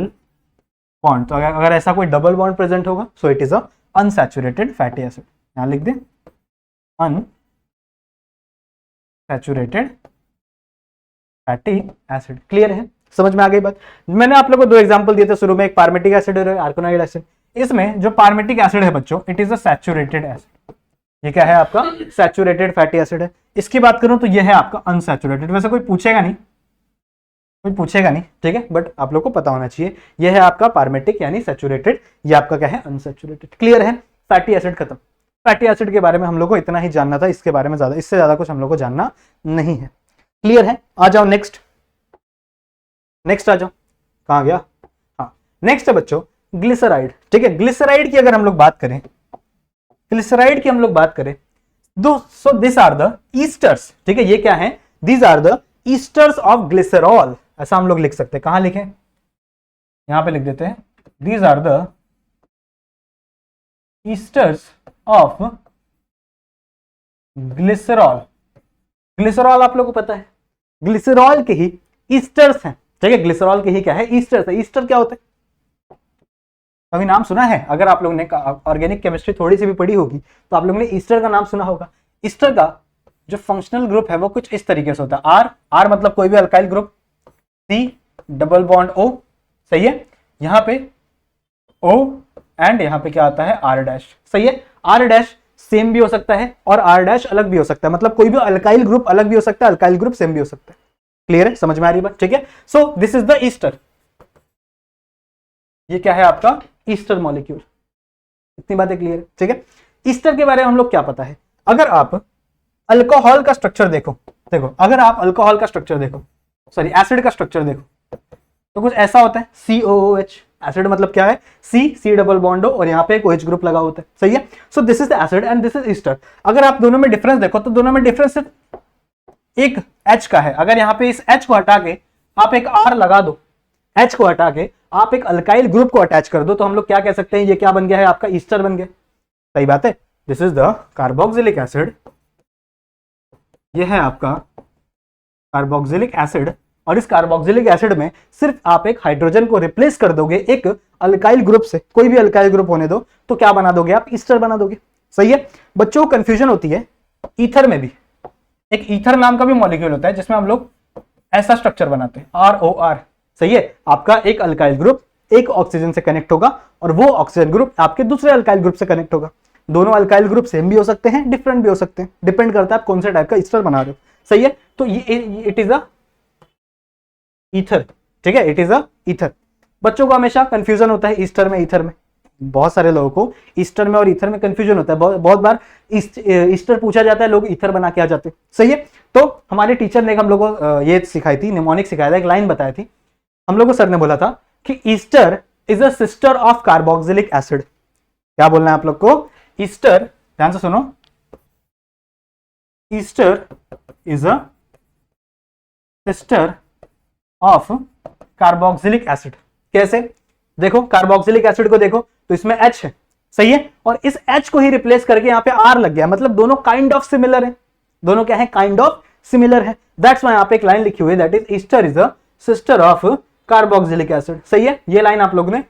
bond. तो अगर ऐसा कोई डबल बॉन्ड प्रेजेंट होगा सो it is a unsaturated fatty acid. यहां लिख दें अनसैचुरेटेड फैटी एसिड। क्लियर है, समझ में आ गई बात। मैंने आप लोगों को 2 एग्जांपल दिए थे शुरू में, एक पार्मेटिक एसिड और आर्कोनाइड एसिड। इसमें जो पार्मेटिक एसिड है बच्चों, it is a saturated acid. ये क्या है आपका, सैचुरेटेड फैटी एसिड है। इसकी बात करूं तो ये है आपका अनसैचुरेटेड। वैसे कोई पूछेगा नहीं, ठीक है, बट आप लोग को पता होना चाहिए ये है आपका पार्मेटिक यानी सैचुरेटेड, ये आपका क्या है, अनसैचुरेटेड। क्लियर है, फैटी एसिड खत्म। फैटी एसिड के बारे में हम लोग को इतना ही जानना था, इसके बारे में ज्यादा, इससे ज्यादा कुछ हम लोग को जानना नहीं है। क्लियर है, आ जाओ नेक्स्ट आ जाओ, कहां गया, हाँ नेक्स्ट है बच्चों ग्लिसराइड। ठीक है, ग्लिसराइड की अगर हम लोग बात करें, so this are the esters. ठीक है, ये क्या है, these are the esters of glycerol, ऐसा हम लोग लिख सकते हैं। कहां लिखें, यहां पे लिख देते हैं, these are the esters of glycerol. Glycerol आप लोग को पता है, ग्लिसरॉल के ही ईस्टर्स हैं। ठीक है, ग्लिसरॉल के ही क्या है, ईस्टर्स है। ईस्टर क्या होता है, कभी नाम सुना है? अगर आप लोगों ने ऑर्गेनिक केमिस्ट्री थोड़ी सी भी पढ़ी होगी तो आप लोगों ने ईस्टर का नाम सुना होगा। ईस्टर का जो फंक्शनल ग्रुप है वो कुछ इस तरीके से होता है, आर मतलब कोई भी alkyl group, C double bond O। सही है, यहाँ पे O एंड यहाँ पे क्या आता है, R डैश। सही है, R डैश सेम भी हो सकता है और R डैश अलग भी हो सकता है, मतलब कोई भी अल्काइल ग्रुप अलग भी हो सकता है, अल्काइल ग्रुप सेम भी हो सकता है। क्लियर है, समझ में आ रही बात? ठीक है, so this is the Easter. ये क्या है आपका ईस्टर मॉलिक्यूल। इतनी बातें क्लियर है? ठीक है, ईस्टर के बारे में हम लोग क्या पता है, अगर आप अल्कोहल का स्ट्रक्चर देखो, अगर आप अल्कोहल का स्ट्रक्चर देखो, सॉरी एसिड का स्ट्रक्चर देखो, तो कुछ ऐसा होता है, COOH। एसिड मतलब क्या है, C डबल बॉन्ड हो और यहाँ पे एक OH ग्रुप लगा होता है। सही है, so this is the acid and this is Easter. अगर आप दोनों में डिफरेंस देखो तो दोनों में डिफरेंस सिर्फ एक H का है। अगर यहाँ पे इस H को हटा के आप एक R लगा दो, H को हटा के आप एक अल्काइल ग्रुप को अटैच कर दो, तो हम लोग क्या कह सकते हैं, ये क्या बन गया है आपका, ईस्टर बन गया। सही बात है, this is the carboxylic acid. ये है आपका कार्बोक्सिलिक एसिड और इस कार्बोक्सिलिक एसिड में सिर्फ आप एक हाइड्रोजन को रिप्लेस कर दोगे एक अल्काइल ग्रुप से, कोई भी अल्काइल ग्रुप होने दो, तो क्या बना दोगे आप, ईस्टर बना दोगे। सही है, बच्चों को कंफ्यूजन होती है ईथर में भी। एक ईथर नाम का भी मॉलिक्यूल होता है जिसमें हम लोग ऐसा स्ट्रक्चर बनाते हैं, ROR। सही है, आपका एक अल्काइल ग्रुप एक ऑक्सीजन से कनेक्ट होगा और वो ऑक्सीजन ग्रुप आपके दूसरे अल्काइल ग्रुप से कनेक्ट होगा। दोनों अल्काइल ग्रुप सेम भी हो सकते हैं, डिफरेंट भी हो सकते हैं, डिपेंड करता है आप कौन से टाइप का ईस्टर बना रहे हो। सही है, तो ये इट इज अ ईथर। ठीक है, इट इज अ ईथर। बच्चों को हमेशा कंफ्यूजन होता है ईस्टर में ईथर में, बहुत सारे लोगों को ईस्टर में और ईथर में कंफ्यूजन होता है। बहुत बार ईस्टर पूछा जाता है, लोग ईथर बना के आ जाते हैं। सही है, तो हमारे टीचर ने हम लोग को ये सिखाई थी, निमोनिक सिखाया था, एक लाइन बताई थी। हम लोग को सर ने बोला था कि Easter is a sister of carboxylic acid. क्या बोलना है आप लोग को, ईस्टर, ध्यान से सुनो, Easter is a sister of carboxylic acid. कैसे, देखो कार्बोक्सिलिक एसिड को देखो तो इसमें H है। सही है, और इस H को ही रिप्लेस करके यहाँ पे R लग गया, मतलब दोनों काइंड ऑफ सिमिलर है। दोनों क्या है, काइंड ऑफ सिमिलर है। दैट्स व्हाई यहाँ पे एक लाइन लिखी हुई है, that is Easter is a sister of carboxylic acid. सही है, ये लाइन आप लोगों ने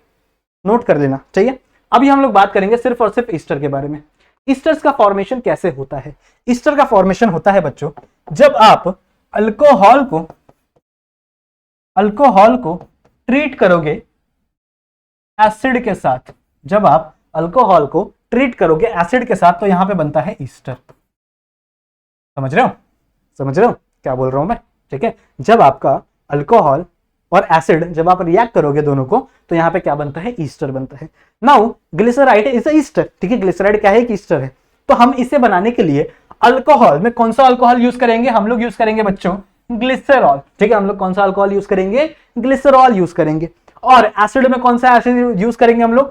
नोट कर लेना चाहिए। अभी हम लोग बात करेंगे सिर्फ और सिर्फ ईस्टर के बारे में। ईस्टर्स का फॉर्मेशन कैसे होता है? ईस्टर का फॉर्मेशन होता है बच्चों जब आप अल्कोहल को ट्रीट करोगे एसिड के साथ। जब आप अल्कोहल को ट्रीट करोगे एसिड के साथ तो यहां पे बनता है ईस्टर। समझ रहे हो क्या बोल रहा हूं मैं? ठीक है, जब आपका अल्कोहल और एसिड जब आप रिएक्ट करोगे दोनों को तो यहां पे क्या बनता है, ईस्टर बनता है। Now glyceride is a Easter. ठीक है, ग्लिसराइड क्या है, एक ईस्टर है। तो हम इसे बनाने के लिए अल्कोहल में कौन सा अल्कोहल यूज करेंगे, हम लोग यूज करेंगे बच्चों ग्लिसरॉल। ठीक है, हम लोग कौन सा अल्कोहल यूज करेंगे, ग्लिसरॉल यूज करेंगे। और एसिड में कौन सा एसिड यूज करेंगे हम लोग,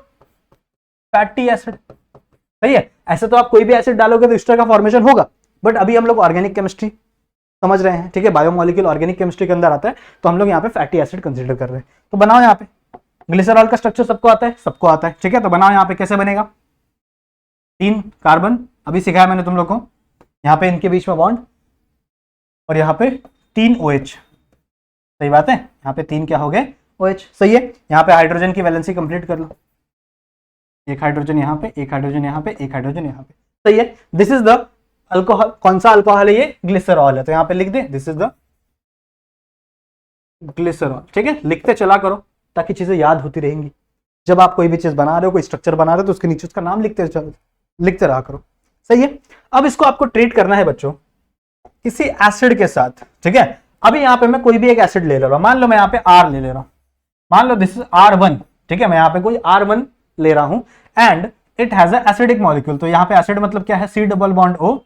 फैटी एसिड। सही है, ऐसे तो आप कोई भी एसिड डालोगे तो ईस्टर का फॉर्मेशन होगा, बट अभी हम लोग ऑर्गेनिक केमिस्ट्री समझ रहे हैं, ठीक है। बायोमोलिक्यूल ऑर्गेनिक केमिस्ट्री के अंदर आता है, तो हम लोग यहाँ पे फैटी एसिड कंसीडर कर रहे हैं। तो बनाओ यहाँ पे, ग्लिसरॉल का स्ट्रक्चर सबको आता है, सबको आता है, ठीक है। तो बनाओ यहाँ पे, कैसे बनेगा, 3 कार्बन, अभी सिखाया मैंने तुम लोग को, यहाँ पे इनके बीच में बॉन्ड, और यहाँ पे 3 OH, सही बात है, यहाँ पे 3 क्या हो गए, OH, सही है। यहाँ पे हाइड्रोजन की वैलेंसी कंप्लीट कर लो, एक हाइड्रोजन यहाँ पे, एक हाइड्रोजन यहाँ पे, एक हाइड्रोजन यहाँ पे, सही है। दिस इज द अल्कोहल, कौन सा अल्कोहल है ये, ग्लिसरॉल है, तो यहाँ पे लिख दे दिस इज द ग्लिसरॉल, ठीक है। लिखते चला करो ताकि चीजें याद होती रहेंगी। जब आप कोई भी चीज बना रहे हो, कोई स्ट्रक्चर बना रहे हो, तो उसके नीचे उसका नाम लिखते रहा करो, सही है। अब इसको आपको ट्रीट करना है बच्चों किसी एसिड के साथ, ठीक है। अभी यहाँ पे मैं कोई भी एक एसिड ले रहा हूं, मान लो मैं यहाँ पे R ले रहा हूं, मान लो दिस इज R1, ठीक है। मैं यहाँ पे कोई R1 ले रहा हूं and it has a acidic molecule, तो यहाँ पे एसिड मतलब क्या है, C डबल बॉन्ड O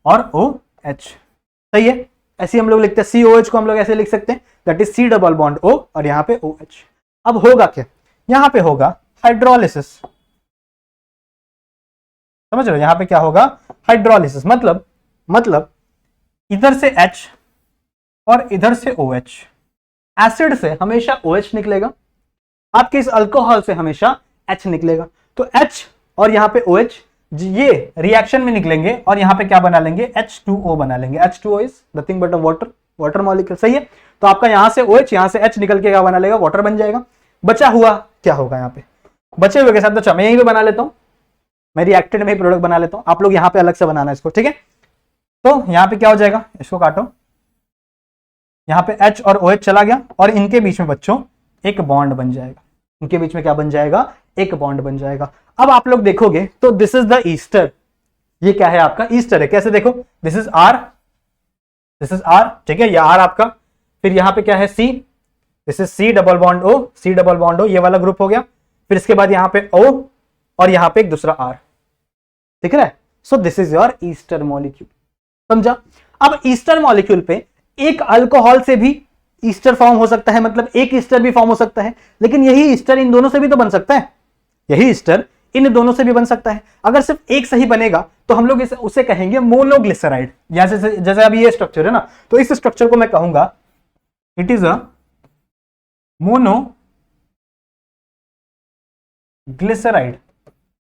और OH, सही है। ऐसे हम लोग लिखते हैं, COH को हम लोग ऐसे लिख सकते हैं, that is C double bond O और यहाँ पे OH। अब होगा क्या, यहाँ पे होगा हाइड्रोलिसिस, समझ रहे हो, यहाँ पे क्या होगा, हाइड्रोलिसिस, मतलब इधर से H और इधर से OH, एसिड से हमेशा OH निकलेगा, आपके इस अल्कोहल से हमेशा H निकलेगा, तो H और यहाँ पे OH ये रिएक्शन में निकलेंगे और यहाँ पे क्या बना लेंगे, H2O बना लेंगे। H2O is nothing but a water molecule, सही है। तो आपका यहाँ से OH, यहाँ से H निकल के क्या बना लेगा, वाटर बन जाएगा। बचा हुआ क्या होगा, यहाँ पे बचे हुए के साथ, तो मैं यहीं पे बना लेता हूँ, मैं रिएक्टेड में ही प्रोडक्ट बना लेता हूँ, आप लोग यहाँ पे अलग से बनाना इसको, ठीक है। तो यहाँ पे क्या हो जाएगा, इसको काटो, यहाँ पे H और OH चला गया और इनके बीच में बच्चों एक बॉन्ड बन जाएगा, इनके बीच में क्या बन जाएगा, एक बॉन्ड बन जाएगा। अब आप लोग देखोगे तो दिस इज द ईस्टर, ये क्या है आपका ईस्टर है, कैसे देखो, दिस इज R, ठीक है, ये R आपका, फिर यहाँ पे क्या है C, this is C double bond O, ये वाला ग्रुप हो गया, फिर इसके बाद यहाँ पे O और यहाँ पे एक दूसरा R, दिख रहा है। So this is your Easter molecule, समझा। अब ईस्टर मॉलिक्यूल पे एक अल्कोहल से भी ईस्टर फॉर्म हो सकता है, मतलब एक ईस्टर भी फॉर्म हो सकता है, लेकिन यही ईस्टर इन दोनों से भी तो बन सकता है, यही ईस्टर इन दोनों से भी बन सकता है। अगर सिर्फ एक सही बनेगा तो हम लोग उसे कहेंगे मोनोग्लिसराइड। जैसे अभी ये स्ट्रक्चर है ना, तो इस स्ट्रक्चर को मैं कहूंगा इट इज अ मोनोग्लिसराइड,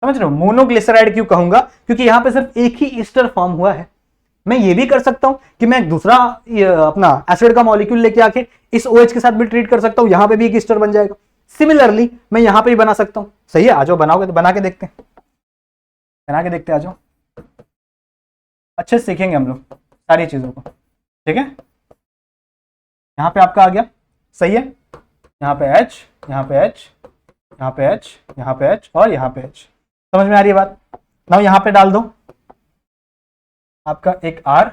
समझ रहे हो, मोनोग्लिसराइड क्यों कहूंगा, क्योंकि यहां पे सिर्फ एक ही ईस्टर फॉर्म हुआ है। मैं ये भी कर सकता हूं कि मैं दूसरा अपना एसिड का मॉलिक्यूल लेके आके इस OH के साथ भी ट्रीट कर सकता हूं, यहां पे भी एक ईस्टर बन जाएगा। सिमिलरली मैं यहां पे भी बना सकता हूं, सही है। आ जाओ बनाओगे तो बना के देखते हैं, आ जाओ, अच्छे से सीखेंगे हम लोग सारी चीजों को, ठीक है। यहाँ पे आपका आ गया, सही है, यहाँ पे H, यहाँ पे H, यहाँ पे H, यहाँ पे H और यहाँ पे H, समझ में आ रही है बात। ना यहाँ पे डाल दो आपका एक R,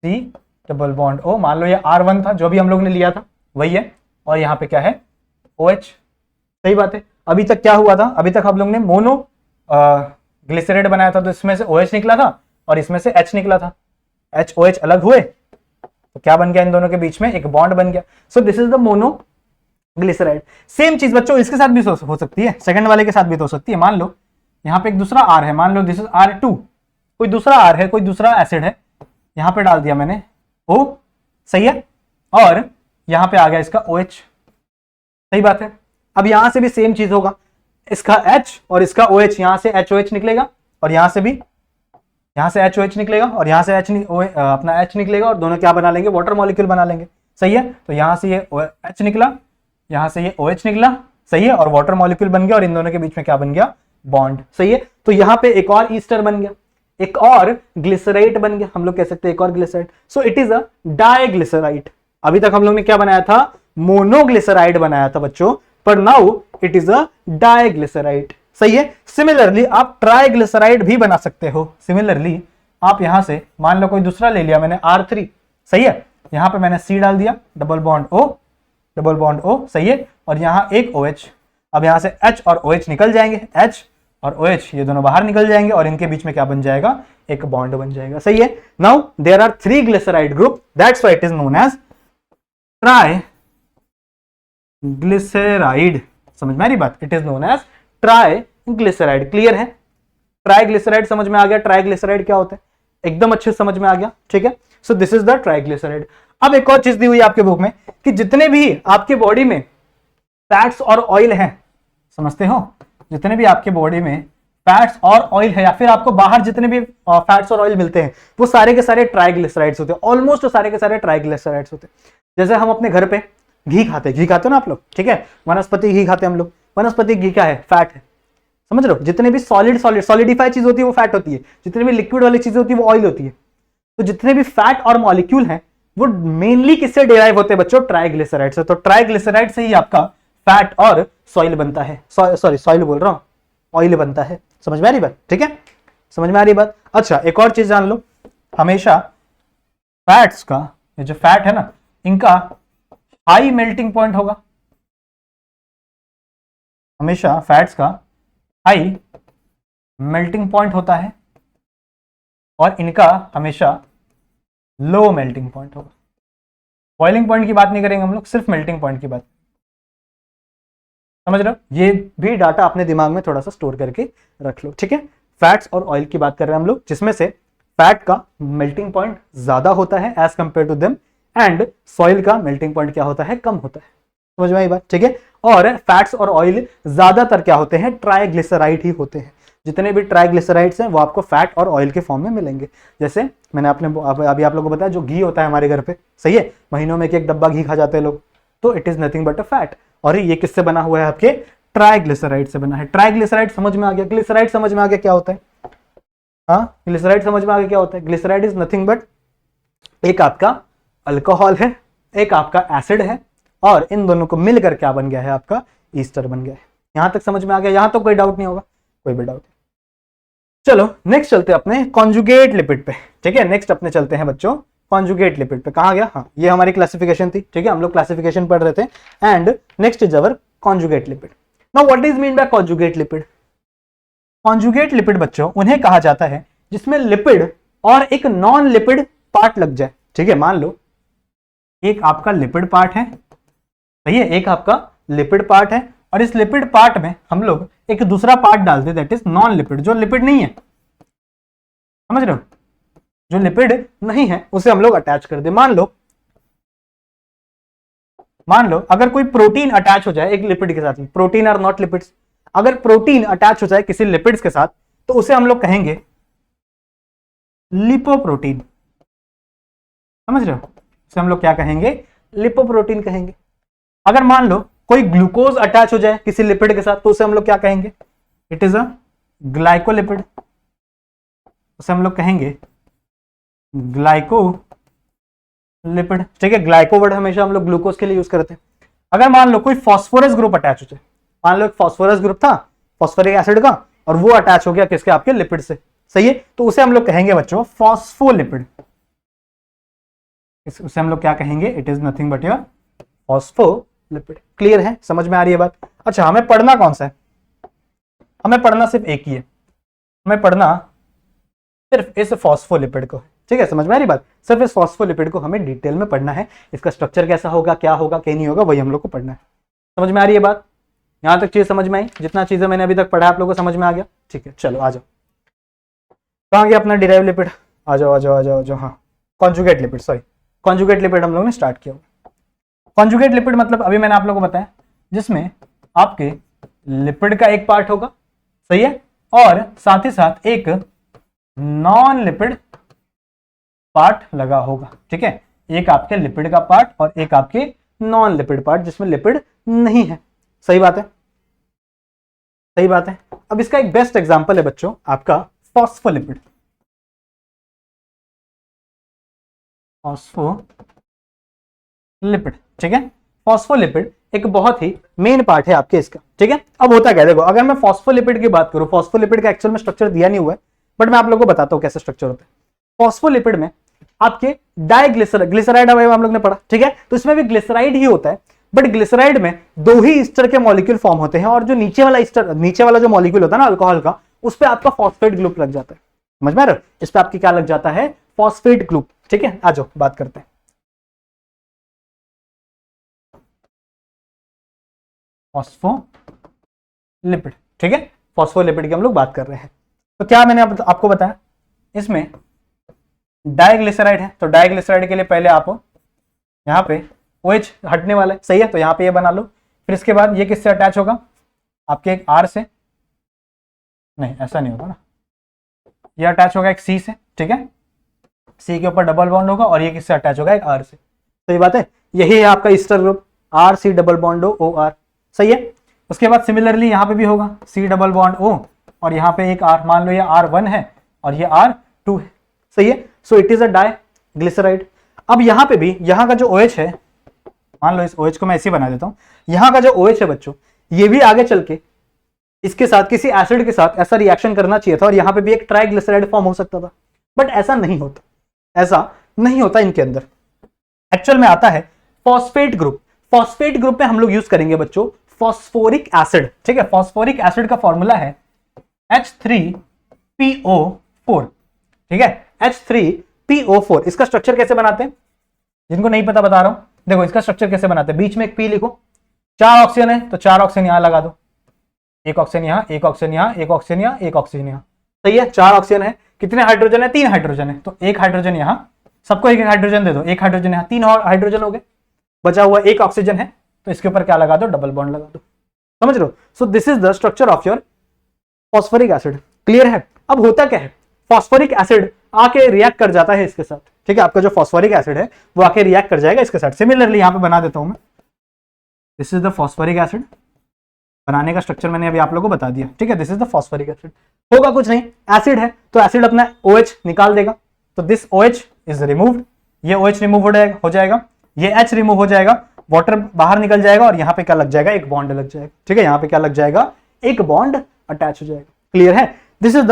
C double bond O, मान लो ये R1 था जो भी हम लोग ने लिया था वही है, और यहाँ पे क्या है OH, सही बात है। अभी तक क्या हुआ था, अभी तक हम लोग ने मोनो ग्लिसराइड बनाया था, तो इसमें से OH निकला था और इसमें से H निकला था, H OH अलग हुए तो क्या बन गया, इन दोनों के बीच में एक बॉन्ड बन गया। सो this is the mono glyceride. Same चीज बच्चों इसके साथ भी हो सकती है, सेकंड वाले के साथ भी तो हो सकती है। मान लो यहाँ पे एक दूसरा R है, मान लो दिस इज R2, कोई दूसरा R है, कोई दूसरा एसिड है, यहाँ पे डाल दिया मैंने O, सही है, और यहाँ पे आ गया इसका OH, सही बात है। अब यहां से भी सेम चीज होगा, इसका H और इसका OH, यहां से HOH निकलेगा और यहां से भी, यहां से HOH निकलेगा और यहां से अपना H निकलेगा, और दोनों क्या बना लेंगे, वाटर मॉलिक्यूल बना लेंगे, सही है। तो यहां से ये H निकला, यहां से ये OH निकला, सही है, और वाटर मॉलिक्यूल बन गया और इन दोनों के बीच में क्या बन गया, बॉन्ड, सही है। तो यहाँ पे एक और ईस्टर बन गया, एक और ग्लिसराइड बन गया, हम लोग कह सकते हैं एक और glyceride. So it is a diglyceride. अभी तक हम लोग ने क्या बनाया था, मोनोग्लिसराइड बनाया था बच्चों, पर now it is a diglyceride, सही है। सिमिलरली आप ट्राइग्लिसराइड भी बना सकते हो। सिमिलरली आप यहां से मान लो कोई दूसरा ले लिया मैंने R3, सही है, यहां पे मैंने C डाल दिया, डबल बॉन्ड O, सही है, और यहां एक OH। अब यहां से H और OH निकल जाएंगे, H और OH ये दोनों बाहर निकल जाएंगे और इनके बीच में क्या बन जाएगा, एक बॉन्ड बन जाएगा, सही है। Now there are 3 glyceride group, that's why it is known as triglyceride, समझ में आ रही बात, it is known as triglyceride, clear है। ट्राइग्लिसराइड समझ में आ गया, ट्राइग्लिसराइड क्या होता है, एकदम अच्छे समझ में आ गया, ठीक है। So this is the triglyceride. अब एक और चीज दी हुई है आपके बुक में कि जितने भी आपके बॉडी में फैट्स और ऑयल हैं, समझते हो, जितने भी आपके बॉडी में फैट्स और ऑयल है या फिर आपको बाहर जितने भी फैट्स और ऑयल मिलते हैं वो सारे के सारे ट्राइग्लिसराइड्स होते हैं, ऑलमोस्ट सारे के सारे ट्राइग्लिसराइड्स होते हैं। जैसे हम अपने घर पे घी खाते हो ना आप लोग, ठीक है, वनस्पति घी खाते हैं हम लोग। वनस्पति घी क्या है? फैट है, समझ रहे हो। जितने भी सॉलिडिफाइड चीज होती है वो फैट होती है, जितने भी लिक्विड वाली चीजें होती है वो ऑयल होती है। तो जितने भी फैट और मॉलिक्यूल हैं वो मेनली किससे डिराइव होते हैं बच्चों? ट्राइग्लिसराइड से। तो ट्राइग्लिसराइड से ही आपका फैट और सॉइल बनता है, सॉरी सॉइल बोल रहा हूं, ऑयल बनता है। समझ में आ रही बात? ठीक है, समझ में आ रही बात। अच्छा, एक और चीज जान लो, हमेशा फैट्स का, ये जो फैट है ना, इनका हाई मेल्टिंग पॉइंट होगा। हमेशा फैट्स का हाई मेल्टिंग पॉइंट होता है और इनका हमेशा लो मेल्टिंग पॉइंट होगा। बॉइलिंग पॉइंट की बात नहीं करेंगे हम लोग, सिर्फ मेल्टिंग पॉइंट की बात। समझ रहे हो? ये भी डाटा अपने दिमाग में थोड़ा सा स्टोर करके रख लो, ठीक है। फैट्स और ऑयल की बात कर रहे हैं हम लोग, जिसमें से फैट का मेल्टिंग पॉइंट ज्यादा होता है as compared to them, and oil का मेल्टिंग पॉइंट क्या होता है? कम होता है। समझ में आई बात? ठीक है। और फैट्स और ऑयल ज्यादातर क्या होते हैं? ट्राइग्लिसराइड ही होते हैं। जितने भी ट्राइग्लिसराइड्स हैं वो आपको फैट और ऑयल के फॉर्म में मिलेंगे। जैसे मैंने अभी आप लोगों को बताया, जो घी होता है हमारे घर पे, सही है, महीनों में एक डब्बा घी खा जाते हैं लोग, तो it is nothing but a fat. और ये किससे बना हुआ है? आपके ट्राइग्लिसराइड से बना है। ट्राइग्लिसराइड समझ में आ गया? ग्लिसराइड समझ में आ गया क्या होता है? हाँ, ग्लिसराइड समझ में आ गया क्या होता है? ग्लिसराइड इज नथिंग बट एक आपका अल्कोहल है, एक आपका एसिड है, और इन दोनों को मिलकर क्या बन गया है? आपका ईस्टर बन गया है। यहां तक समझ में आ गया? यहां तो कोई डाउट नहीं होगा, कोई भी डाउट। चलो नेक्स्ट चलते हैं अपने कॉन्जुगेट लिपिड पे, ठीक है। नेक्स्ट अपने चलते हैं बच्चों कॉन्जुगेट लिपिड पे। कहां गया? हाँ, ये हमारी क्लासिफिकेशन थी, ठीक है, हम लोग क्लासिफिकेशन पढ़ रहे थे। And next is our conjugate lipid. Now what is mean by conjugate lipid? Conjugate lipid बच्चों उन्हें कहा जाता है जिसमें लिपिड और एक नॉन लिपिड पार्ट लग जाए, ठीक है। मान लो एक आपका लिपिड पार्ट है, सही है, एक आपका लिपिड पार्ट है, और इस लिपिड पार्ट में हम लोग एक दूसरा पार्ट डाल दे, दैट इज नॉन लिपिड, जो लिपिड नहीं है। समझ रहे हो? जो लिपिड नहीं है उसे हम लोग अटैच कर दे। मान लो अगर कोई प्रोटीन अटैच हो जाए एक लिपिड के साथ में, प्रोटीन आर नॉट लिपिड्स, अगर प्रोटीन अटैच हो जाए किसी लिपिड्स के साथ तो उसे हम लोग कहेंगे लिपोप्रोटीन। समझ रहे हो? उसे हम लोग क्या कहेंगे? लिपोप्रोटीन कहेंगे। अगर मान लो कोई ग्लूकोज अटैच हो जाए किसी लिपिड के साथ तो उसे हम लोग क्या कहेंगे? इट इज अ ग्लाइकोलिपिड, उसे हम लोग कहेंगे ग्लाइकोलिपिड, ठीक है। ग्लाइको वर्ड हमेशा हम लोग ग्लूकोज के लिए यूज करते हैं। अगर मान लो कोई फास्फोरस ग्रुप अटैच हो जाए, मान लो एक फास्फोरस ग्रुप था फास्फोरिक एसिड का, और वो अटैच हो गया किसके? आपके लिपिड से, सही है, तो उसे हम लोग कहेंगे बच्चों फॉस्फोलिपिड। उसे हम लोग क्या कहेंगे? It is nothing but your phospholipid. Clear है? समझ में आ रही है बात? अच्छा, हमें पढ़ना कौन सा है? हमें पढ़ना सिर्फ एक ही है, हमें पढ़ना सिर्फ इस फॉस्फोलिपिड को, ठीक है। समझ में आ रही बात? सिर्फ इस फॉस्फोलिपिड को हमें डिटेल में पढ़ना है। इसका स्ट्रक्चर कैसा होगा, क्या होगा, क्या नहीं होगा, वही हम लोग को पढ़ना है। समझ में आ रही है बात? यहां तक चीज समझ में आई? जितना चीजें मैंने अभी तक पढ़ा आप लोगों को समझ में आ गया? ठीक है, चलो आ जाओ। कहां गया अपना डिराइव लिपिड? आ जाओ आ जाओ आ जाओ आ जाओ। हाँ, conjugate lipid, sorry, conjugate lipid हम लोग ने स्टार्ट किया। कॉन्जुगेट लिपिड मतलब अभी मैंने आप लोगों को बताया जिसमें आपके लिपिड का एक पार्ट होगा, सही है, और साथ ही साथ एक नॉन लिपिड पार्ट लगा होगा, ठीक है। एक आपके लिपिड का पार्ट और एक आपके नॉन लिपिड पार्ट जिसमें लिपिड नहीं है। सही बात है? सही बात है। अब इसका एक बेस्ट एग्जांपल है बच्चों आपका फॉस्फोलिपिड। फॉस्फोलिपिड, ठीक है। फॉस्फोलिपिड एक बहुत ही मेन पार्ट है आपके इसका, ठीक है। अब होता क्या है, देखो, अगर मैं फॉस्फोलिपिड की बात करूं, फॉस्फोलिपिड का एक्चुअल में स्ट्रक्चर दिया नहीं हुआ है, बट मैं आप लोगों को बताता हूं कैसे स्ट्रक्चर होता है। फॉस्फोलिपिड में आपके ग्लिसराइड हम लोग ने पढ़ा, ठीक है, तो इसमें भी ग्लिसराइड ही होता है, बट ग्लिसराइड में दो ही ईस्टर के मॉलिक्यूल फॉर्म होते हैं, और जो नीचे वाला जो मॉलिक्यूल होता है ना अल्कोहल का, उस पे आपका फॉस्फेट ग्रुप लग जाता है। समझ में आ रहा है? इस पे आपकी क्या लग जाता है? फॉस्फेट ग्रुप, ठीक है। आ जाओ बात करते हैं फॉस्फोलिपिड, ठीक है। फॉस्फोलिपिड की हम लोग बात कर रहे हैं। तो क्या मैंने आपको बताया, इसमें डाइग्लिसराइड है, तो डाइग्लिसराइड के लिए पहले आप यहाँ पे OH हटने वाला है, सही है, तो यहाँ पे ये बना लो। फिर इसके बाद ये किससे अटैच होगा, आपके एक R से, नहीं ऐसा नहीं होगा ना, ये अटैच होगा एक C से, ठीक है, C के ऊपर डबल बॉन्ड होगा और ये किससे अटैच होगा, एक R से। सही बात है, यही है आपका Easter group, RC double bond OR, सही है। उसके बाद सिमिलरली यहाँ पे भी होगा C डबल बॉन्ड O और यहाँ पे एक R, मान लो ये R1 है और ये R2 है, सही है। सो इट इज अ डाइग्लिसराइड। अब यहाँ पे भी यहाँ का जो OH है, मान लो इस OH को मैं ऐसे बना देता हूँ, यहाँ का जो OH है बच्चों, ये भी आगे चल के इसके साथ किसी एसिड के साथ ऐसा रिएक्शन करना चाहिए था और यहाँ पे भी एक ट्राइग्लिसराइड फॉर्म हो सकता था, बट ऐसा नहीं होता, ऐसा नहीं होता इनके अंदर। एक्चुअल में आता है फॉस्फेट ग्रुप। फॉस्फेट ग्रुप में हम लोग यूज करेंगे बच्चों फॉस्फोरिक एसिड, ठीक है। फॉस्फोरिक एसिड का फॉर्मूला है H3PO4, ठीक है, H3PO4। इसका स्ट्रक्चर कैसे बनाते हैं, जिनको नहीं पता बता रहा हूं, देखो इसका स्ट्रक्चर कैसे बनाते हैं, बीच में एक P लिखो, 4 ऑक्सीजन है तो 4 ऑक्सीजन यहां लगा दो, एक ऑक्सीजन यहां, एक ऑक्सीजन यहां, एक ऑक्सीजन यहां, एक ऑक्सीजन यहां, सही है। 4 ऑक्सीजन है, कितने हाइड्रोजन है, 3 हाइड्रोजन है, तो एक हाइड्रोजन यहां, सबको एक एक हाइड्रोजन दे दो, एक हाइड्रोजन यहां, 3 और हाइड्रोजन हो गए, बचा हुआ एक ऑक्सीजन है, तो इसके ऊपर क्या लगा दो, डबल बॉन्ड लगा दो, समझ रहे हो। सो this is the structure of your phosphoric acid, clear है। अब होता क्या है, फॉस्फोरिक एसिड आके रिएक्ट कर जाता है इसके साथ, ठीक है, आपका जो फॉस्फोरिक एसिड है वो आके रिएक्ट कर जाएगा इसके साथ। सिमिलरली यहां पे बना देता हूं मैं, this is the phosphoric acid, बनाने का स्ट्रक्चर मैंने अभी आप लोगों को बता दिया, ठीक है। This is the phosphoric acid, होगा कुछ नहीं, एसिड है तो एसिड अपना OH निकाल देगा, तो दिस OH इज रिमूव्ड, ये OH रिमूव हो जाएगा, ये H रिमूव हो जाएगा, वाटर बाहर निकल जाएगा और यहाँ पे क्या लग जाएगा, एक बॉन्ड लग जाएगा, ठीक है, यहाँ पे क्या लग जाएगा, एक बॉन्ड अटैच हो जाएगा, क्लियर है। This is the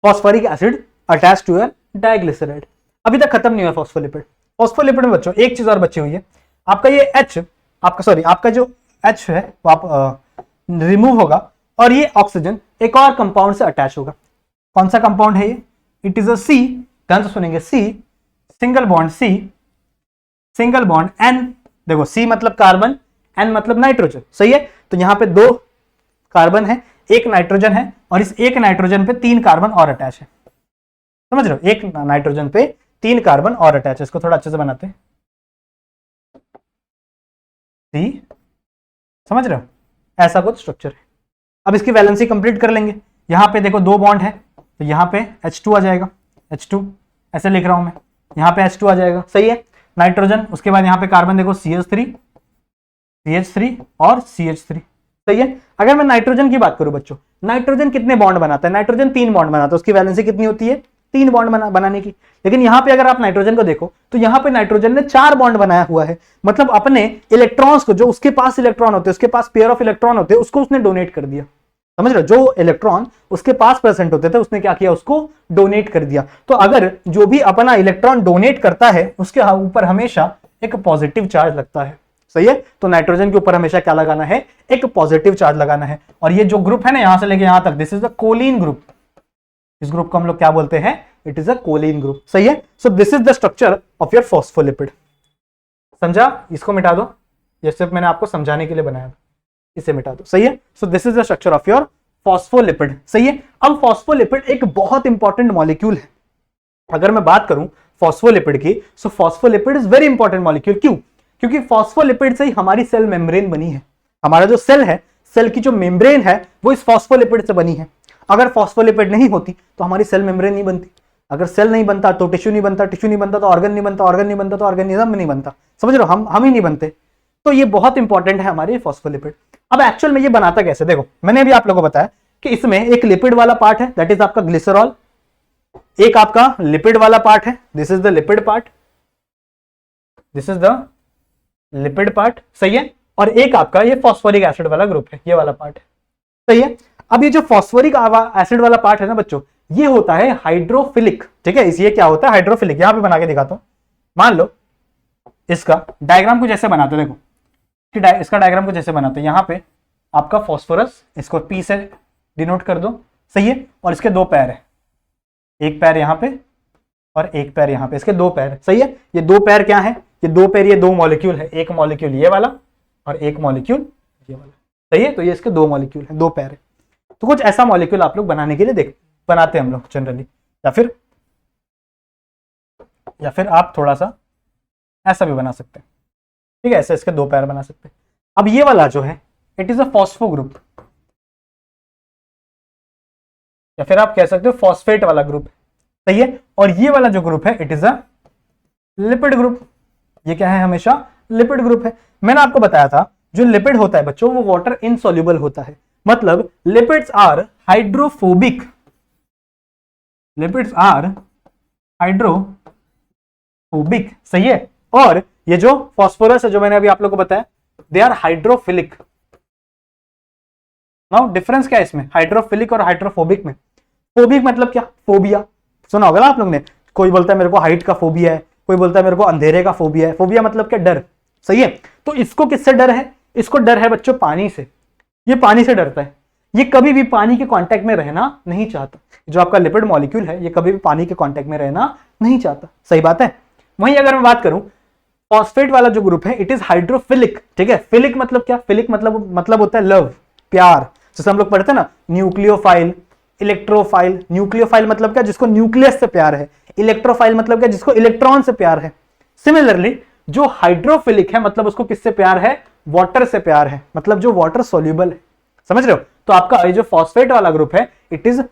phosphoric acid attach to a diglyceride. अभी तक खत्म नहीं हुआ फॉस्फोलिपिड। फॉस्फोलिपिड में बच्चों एक चीज और बची हुई है, आपका ये H, आपका जो H है वो आप रिमूव होगा और ये ऑक्सीजन एक और कंपाउंड से अटैच होगा। कौन सा कंपाउंड है ये, इट इज अ C, ध्यान से सुनेंगे, C single bond, C single bond N, देखो C मतलब कार्बन, N मतलब नाइट्रोजन, सही है। तो यहाँ पे 2 कार्बन है, एक नाइट्रोजन है और इस एक नाइट्रोजन पे 3 कार्बन और अटैच है, समझ रहे हो, एक नाइट्रोजन पे 3 कार्बन और अटैच है। इसको थोड़ा अच्छे से बनाते हैं, समझ रहे हो, ऐसा कुछ स्ट्रक्चर है। अब इसकी वैलेंसी कंप्लीट कर लेंगे, यहाँ पे देखो 2 बॉन्ड है तो यहाँ पे H2 आ जाएगा, H2 ऐसे लिख रहा हूं मैं, यहाँ पे H2 आ जाएगा, सही है, नाइट्रोजन, उसके बाद यहाँ पे कार्बन देखो CH3 और CH3, सही है। अगर मैं नाइट्रोजन की बात करूं बच्चों, नाइट्रोजन कितने बॉन्ड बनाता है, नाइट्रोजन 3 बॉन्ड बनाता है, उसकी वैलेंसी कितनी होती है, 3 बॉन्ड बनाने की। लेकिन यहाँ पे अगर आप नाइट्रोजन को देखो तो यहाँ पे नाइट्रोजन ने 4 बॉन्ड बनाया हुआ है, मतलब अपने इलेक्ट्रॉन्स को, जो उसके पास इलेक्ट्रॉन होते हैं, उसके पास पेयर ऑफ इलेक्ट्रॉन होते हैं, उसको उसने डोनेट कर दिया, समझ रहे हो, जो इलेक्ट्रॉन उसके पास प्रेजेंट होते थे उसने क्या किया, उसको डोनेट कर दिया। तो अगर जो भी अपना इलेक्ट्रॉन डोनेट करता है उसके ऊपर हमेशा एक पॉजिटिव चार्ज लगता है, सही है। तो नाइट्रोजन के ऊपर हमेशा क्या लगाना है, एक पॉजिटिव चार्ज लगाना है। और ये जो ग्रुप है ना यहां से लेके यहां तक, this is the choline group, इस ग्रुप को हम लोग क्या बोलते हैं, it is a choline group, सही है। So this is the structure of your phospholipid, समझा, इसको मिटा दो, ये सिर्फ मैंने आपको समझाने के लिए बनाया था, इसे मिटा दो, सही है। So this is the structure of your phospholipid, सही है। अब फॉस्फोलिपिड एक बहुत इंपॉर्टेंट मॉलिक्यूल है। अगर मैं बात करूं फॉस्फोलिपिड की, so phospholipid is very important molecule, क्यों, क्योंकि फॉस्फोलिपिड से ही हमारी सेल मेम्ब्रेन बनी है। हमारा जो सेल है, सेल की जो मेम्ब्रेन है वो इस फॉस्फोलिपिड से बनी है। अगर फॉस्फोलिपिड नहीं होती तो हमारी सेल मेम्ब्रेन नहीं बनती, अगर सेल नहीं बनता तो टिश्यू नहीं बनता, टिश्यू नहीं बनता तो ऑर्गन नहीं बनता, ऑर्गन नहीं बनता तो ऑर्गेनिज्म नहीं बनता, समझ रहे हो, हम ही नहीं बनते। तो ये बहुत इंपॉर्टेंट है हमारे फॉस्फोलिपिड। अब एक्चुअल में ये बनाता कैसे, देखो मैंने अभी आप लोगों को बताया कि इसमें एक लिपिड वाला पार्ट है, दैट इज आपका ग्लिसरॉल, एक आपका लिपिड वाला पार्ट है, this is the lipid part, this is the lipid part, सही है। और एक आपका ये फॉस्फोरिक एसिड वाला ग्रुप है, ये वाला पार्ट है, सही है। अब ये जो फॉस्फोरिक एसिड वाला पार्ट है ना बच्चों, ये होता है हाइड्रोफिलिक, ठीक है, इसलिए क्या होता है हाइड्रोफिलिक। यहां पे बना के दिखाता हूं, मान लो इसका डायग्राम कुछ ऐसे बनाते हैं, देखो इसका डायग्राम कुछ ऐसे बनाते हैं, यहां पे आपका फॉस्फोरस, इसको P से डिनोट कर दो, सही है। और इसके 2 पैर है, एक पैर यहां पे और एक पैर यहां पे, इसके 2 पैर, सही है। ये 2 पैर क्या है, ये 2 पैर, ये 2 मॉलिक्यूल है, एक मॉलिक्यूल ये वाला और एक मॉलिक्यूल ये वाला, सही है। तो ये इसके 2 मॉलिक्यूल है, 2 पैर है। तो कुछ ऐसा मॉलिक्यूल आप लोग बनाने के लिए बनाते हैं हम लोग जनरली, या फिर या फिर आप थोड़ा सा ऐसा भी बना सकते हैं, ठीक है, ऐसे इसके दो पैर बना सकते हैं। अब ये वाला जो है it is a phospho group, या फिर आप कह सकते हो फॉस्फेट वाला ग्रुप, सही है। और ये वाला जो ग्रुप है it is a lipid group, ये क्या है, हमेशा लिपिड ग्रुप है। मैंने आपको बताया था जो लिपिड होता है बच्चों वो वाटर इनसॉल्युबल होता है, मतलब lipids are hydrophobic, lipids are hydrophobic, सही है। और ये जो फॉस्फोरस है जो मैंने अभी आप लोगों को बताया they are hydrophilic. Now difference क्या है इसमें हाइड्रोफिलिक और हाइड्रोफोबिक में? फोबिक मतलब क्या, फोबिया सुना होगा ना आप लोग ने, कोई बोलता है मेरे को हाइट का फोबिया है, कोई बोलता है मेरे को अंधेरे का फोबिया है। फोबिया मतलब क्या, डर, सही है। तो इसको किससे डर है? इसको डर है बच्चों पानी से, ये पानी से डरता है, ये कभी भी पानी के कांटेक्ट में रहना नहीं चाहता। जो आपका लिपिड मॉलिक्यूल है ये कभी भी पानी के कांटेक्ट में रहना नहीं चाहता, सही बात है। वहीं अगर मैं बात करूं फॉस्फेट वाला जो ग्रुप है इट इज हाइड्रोफिलिक, ठीक है। फिलिक मतलब क्या, फिलिक मतलब होता है लव, प्यार। जैसे हम लोग पढ़ते हैं ना न्यूक्लियोफाइल, इलेक्ट्रोफाइल। न्यूक्लियोफाइल मतलब क्या, जिसको न्यूक्लियस से प्यार है। इलेक्ट्रोफाइल मतलब क्या, जिसको इलेक्ट्रॉन से प्यार है। सिमिलरली जो हाइड्रोफिलिक है मतलब उसको किससे प्यार है, वाटर से प्यार है, मतलब जो वाटर सोल्यूबल है, समझ रहे हो। तो आपका ये जो फॉस्फेट वाला ग्रुप है इट इज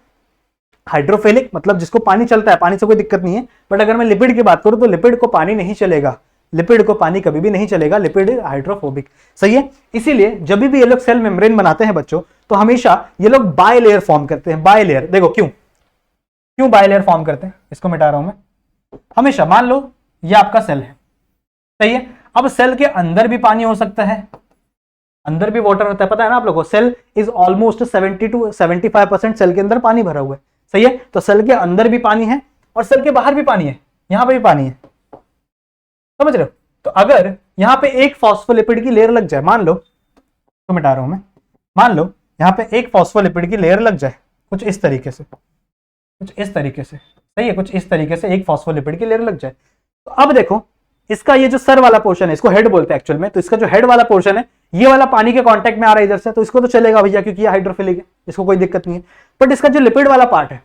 हाइड्रोफिलिक, मतलब जिसको पानी चलता है, पानी से कोई दिक्कत नहीं है। बट अगर मैं लिपिड की बात करूं तो लिपिड को पानी नहीं चलेगा, लिपिड को पानी कभी भी नहीं चलेगा, लिपिड हाइड्रोफोबिक, सही है। इसीलिए जब भी ये लोग सेल मेम्ब्रेन बनाते हैं बच्चों तो हमेशा ये लोग बाय लेयर फॉर्म करते हैं, बाय लेयर। देखो क्यों बाय लेयर फॉर्म करते हैं, इसको मिटा रहा हूं मैं। हमेशा मान लो ये आपका सेल है, सही है। अब सेल के अंदर भी पानी हो सकता है, अंदर भी वाटर होता है, पता है ना आप लोगों को। Cell is almost 70 to 75% cell के अंदर पानी भरा हुआ है, सही है। तो सेल के अंदर भी पानी है और सेल के बाहर भी पानी है, यहां पे भी पानी है, समझ रहे हो। तो अगर यहां पे एक फॉस्फोलिपिड की लेयर लग जाए, मान लो, तो मिटा रहा हूं मैं, मान लो यहां पे एक फॉस्फोलिपिड की लेयर लग जाए कुछ इस तरीके से, कुछ इस तरीके से, सही है, कुछ इस तरीके से एक फॉस्फोलिपिड की लेयर लग जाए। तो अब देखो इसका ये जो सर वाला पोर्शन है इसको हेड बोलते हैं एक्चुअल में। तो इसका जो हेड वाला पोर्शन है ये वाला पानी के कांटेक्ट में आ रहा है इधर से, तो इसको तो चलेगा भैया क्योंकि ये हाइड्रोफिलिक है, इसको कोई दिक्कत नहीं है। बट इसका जो लिपिड वाला पार्ट है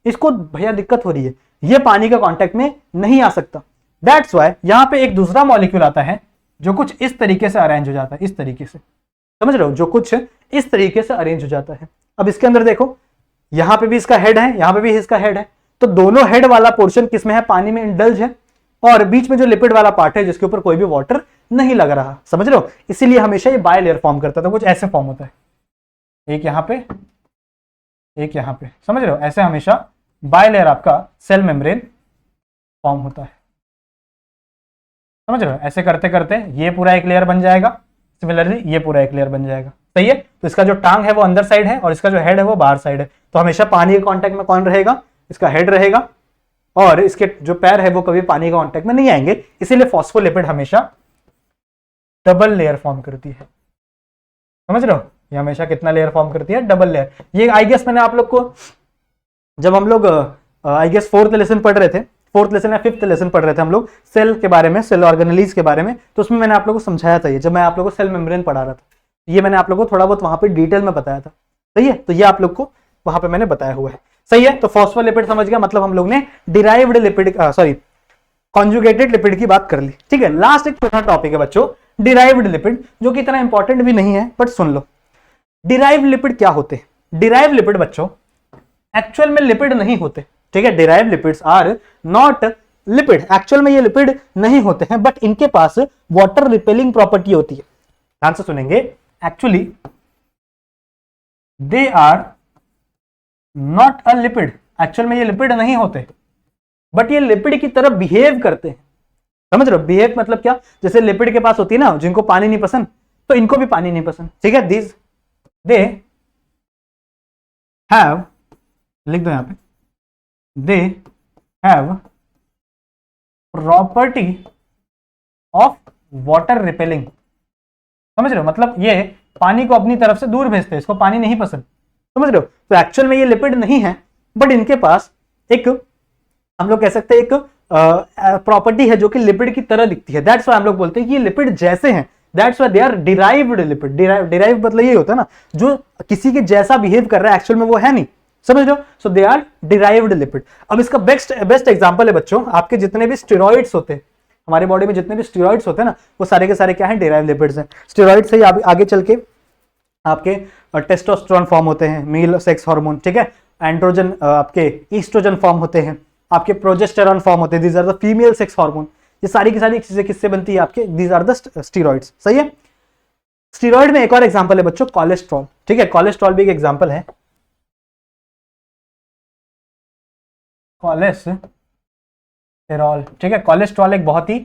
इसको भैया दिक्कत हो रही है, ये पानी के कांटेक्ट में नहीं आ सकता। दैट्स वाई यहां पे एक दूसरा मॉलिक्यूल आता है जो कुछ इस तरीके से अरेंज हो जाता है, इस तरीके से, समझ रहे हो, जो कुछ इस तरीके से अरेंज हो जाता है। अब इसके अंदर देखो यहां पे भी इसका हेड है, यहां पे भी इसका हेड है, तो दोनों हेड वाला पोर्शन किसमें है, पानी में इंडल्ज है, और बीच में जो लिपिड वाला पार्ट है जिसके ऊपर कोई भी वाटर नहीं लग रहा, समझ रहे हो। इसीलिए हमेशा ये बाय लेयर फॉर्म करता है, तो कुछ ऐसे फॉर्म होता है, एक यहां पे एक यहां पे, समझ रहे हो। ऐसे हमेशा बाय लेयर आपका सेल मेम्ब्रेन फॉर्म होता है, समझ रहे हो। ऐसे करते करते ये पूरा एक लेयर बन जाएगा, सिमिलरली ये पूरा एक लेयर बन जाएगा, सही है। तो इसका जो टांग है वो अंदर साइड है और इसका जो हेड है वो बाहर साइड है। तो हमेशा पानी के कांटेक्ट में कौन रहेगा, इसका हेड रहेगा, और इसके जो पैर है वो कभी पानी के कांटेक्ट में नहीं आएंगे। इसीलिए फॉस्फोलिपिड हमेशा डबल लेयर फॉर्म करती है, समझ रहे हो। ये हमेशा कितना लेयर फॉर्म करती है, डबल लेयर। ये आई गेस मैंने आप लोग को जब हम लोग आई गेस फोर्थ लेसन पढ़ रहे थे, फोर्थ लेसन या फिफ्थ लेसन पढ़ रहे थे हम लोग सेल के बारे में, सेल ऑर्गेनेलीज के बारे में, तो उसमें मैंने आप लोगों को समझाया था। ये जब मैं आप लोगों को सेल मेम्ब्रेन पढ़ा रहा था, ये मैंने आप लोगों को थोड़ा बहुत वहां पे डिटेल में बताया था, सही है। तो ये आप लोग को वहां पे मैंने बताया हुआ है, सही है। तो फॉस्फोलिपिड समझ गया, मतलब हम लोग ने डिराइव्ड लिपिड कॉन्जुगेटेड लिपिड की बात कर ली, ठीक है। लास्ट एक छोटा टॉपिक है बच्चों, डिराइव्ड लिपिड, जो कि इतना इंपॉर्टेंट भी नहीं है, बट सुन लो। डिराइव्ड लिपिड क्या होते हैं? डिराइव्ड लिपिड बच्चों एक्चुअल में लिपिड नहीं होते, ठीक है। Derived lipids are not lipid, actual में ये लिपिड नहीं होते हैं, बट इनके पास वाटर रिपेलिंग प्रॉपर्टी होती है। ध्यान से सुनेंगे, actually they are not a lipid, actual में ये लिपिड नहीं होते, बट ये लिपिड की तरह बिहेव करते हैं, समझ रहे हो। बिहेव मतलब क्या, जैसे लिपिड के पास होती है ना जिनको पानी नहीं पसंद, तो इनको भी पानी नहीं पसंद, ठीक है। दिस दे हैव, लिख दो यहां पे, they have property of water repelling, समझ रहे हो। मतलब ये पानी को अपनी तरफ से दूर भेजते हैं, इसको पानी नहीं पसंद, समझ रहे हो। तो एक्चुअल में ये लिपिड नहीं है, बट इनके पास एक, हम लोग कह सकते हैं एक प्रॉपर्टी है जो कि लिपिड की तरह दिखती है। दैट्स व्हाई हम लोग बोलते हैं कि ये लिपिड जैसे हैं, that's why they are derived lipid. Derive मतलब ये होता है ना, जो किसी के जैसा बिहेव कर रहा है, एक्चुअल में वो है नहीं, समझ लो। सो दे आर डिराइव्ड लिपिड। अब इसका बेस्ट एग्जांपल है बच्चों, आपके जितने भी स्टेरॉइड्स होते हैं, हमारे बॉडी में जितने भी स्टेरॉइड्स होते हैं ना, वो सारे के सारे क्या हैं, डिराइव्ड लिपिड्स हैं। स्टेरॉइड से ही आगे चल के आपके टेस्टोस्टेरोन फॉर्म होते हैं, मेल सेक्स हार्मोन, ठीक है। एंड्रोजन आपके ईस्ट्रोजन फॉर्म होते हैं, आपके प्रोजेस्टेरॉन फॉर्म होते हैं, these are the female sex hormone. ये सारी की सारी चीजें किससे बनती है आपके, दीज आर द स्टेरॉइड्स, सही है। स्टेरॉइड में एक और एग्जांपल है बच्चों, कोलेस्ट्रॉल, ठीक है। कोलेस्ट्रॉल भी एक एग्जांपल है, कोलेस्टेरॉल, ठीक है। कोलेस्ट्रॉल एक बहुत ही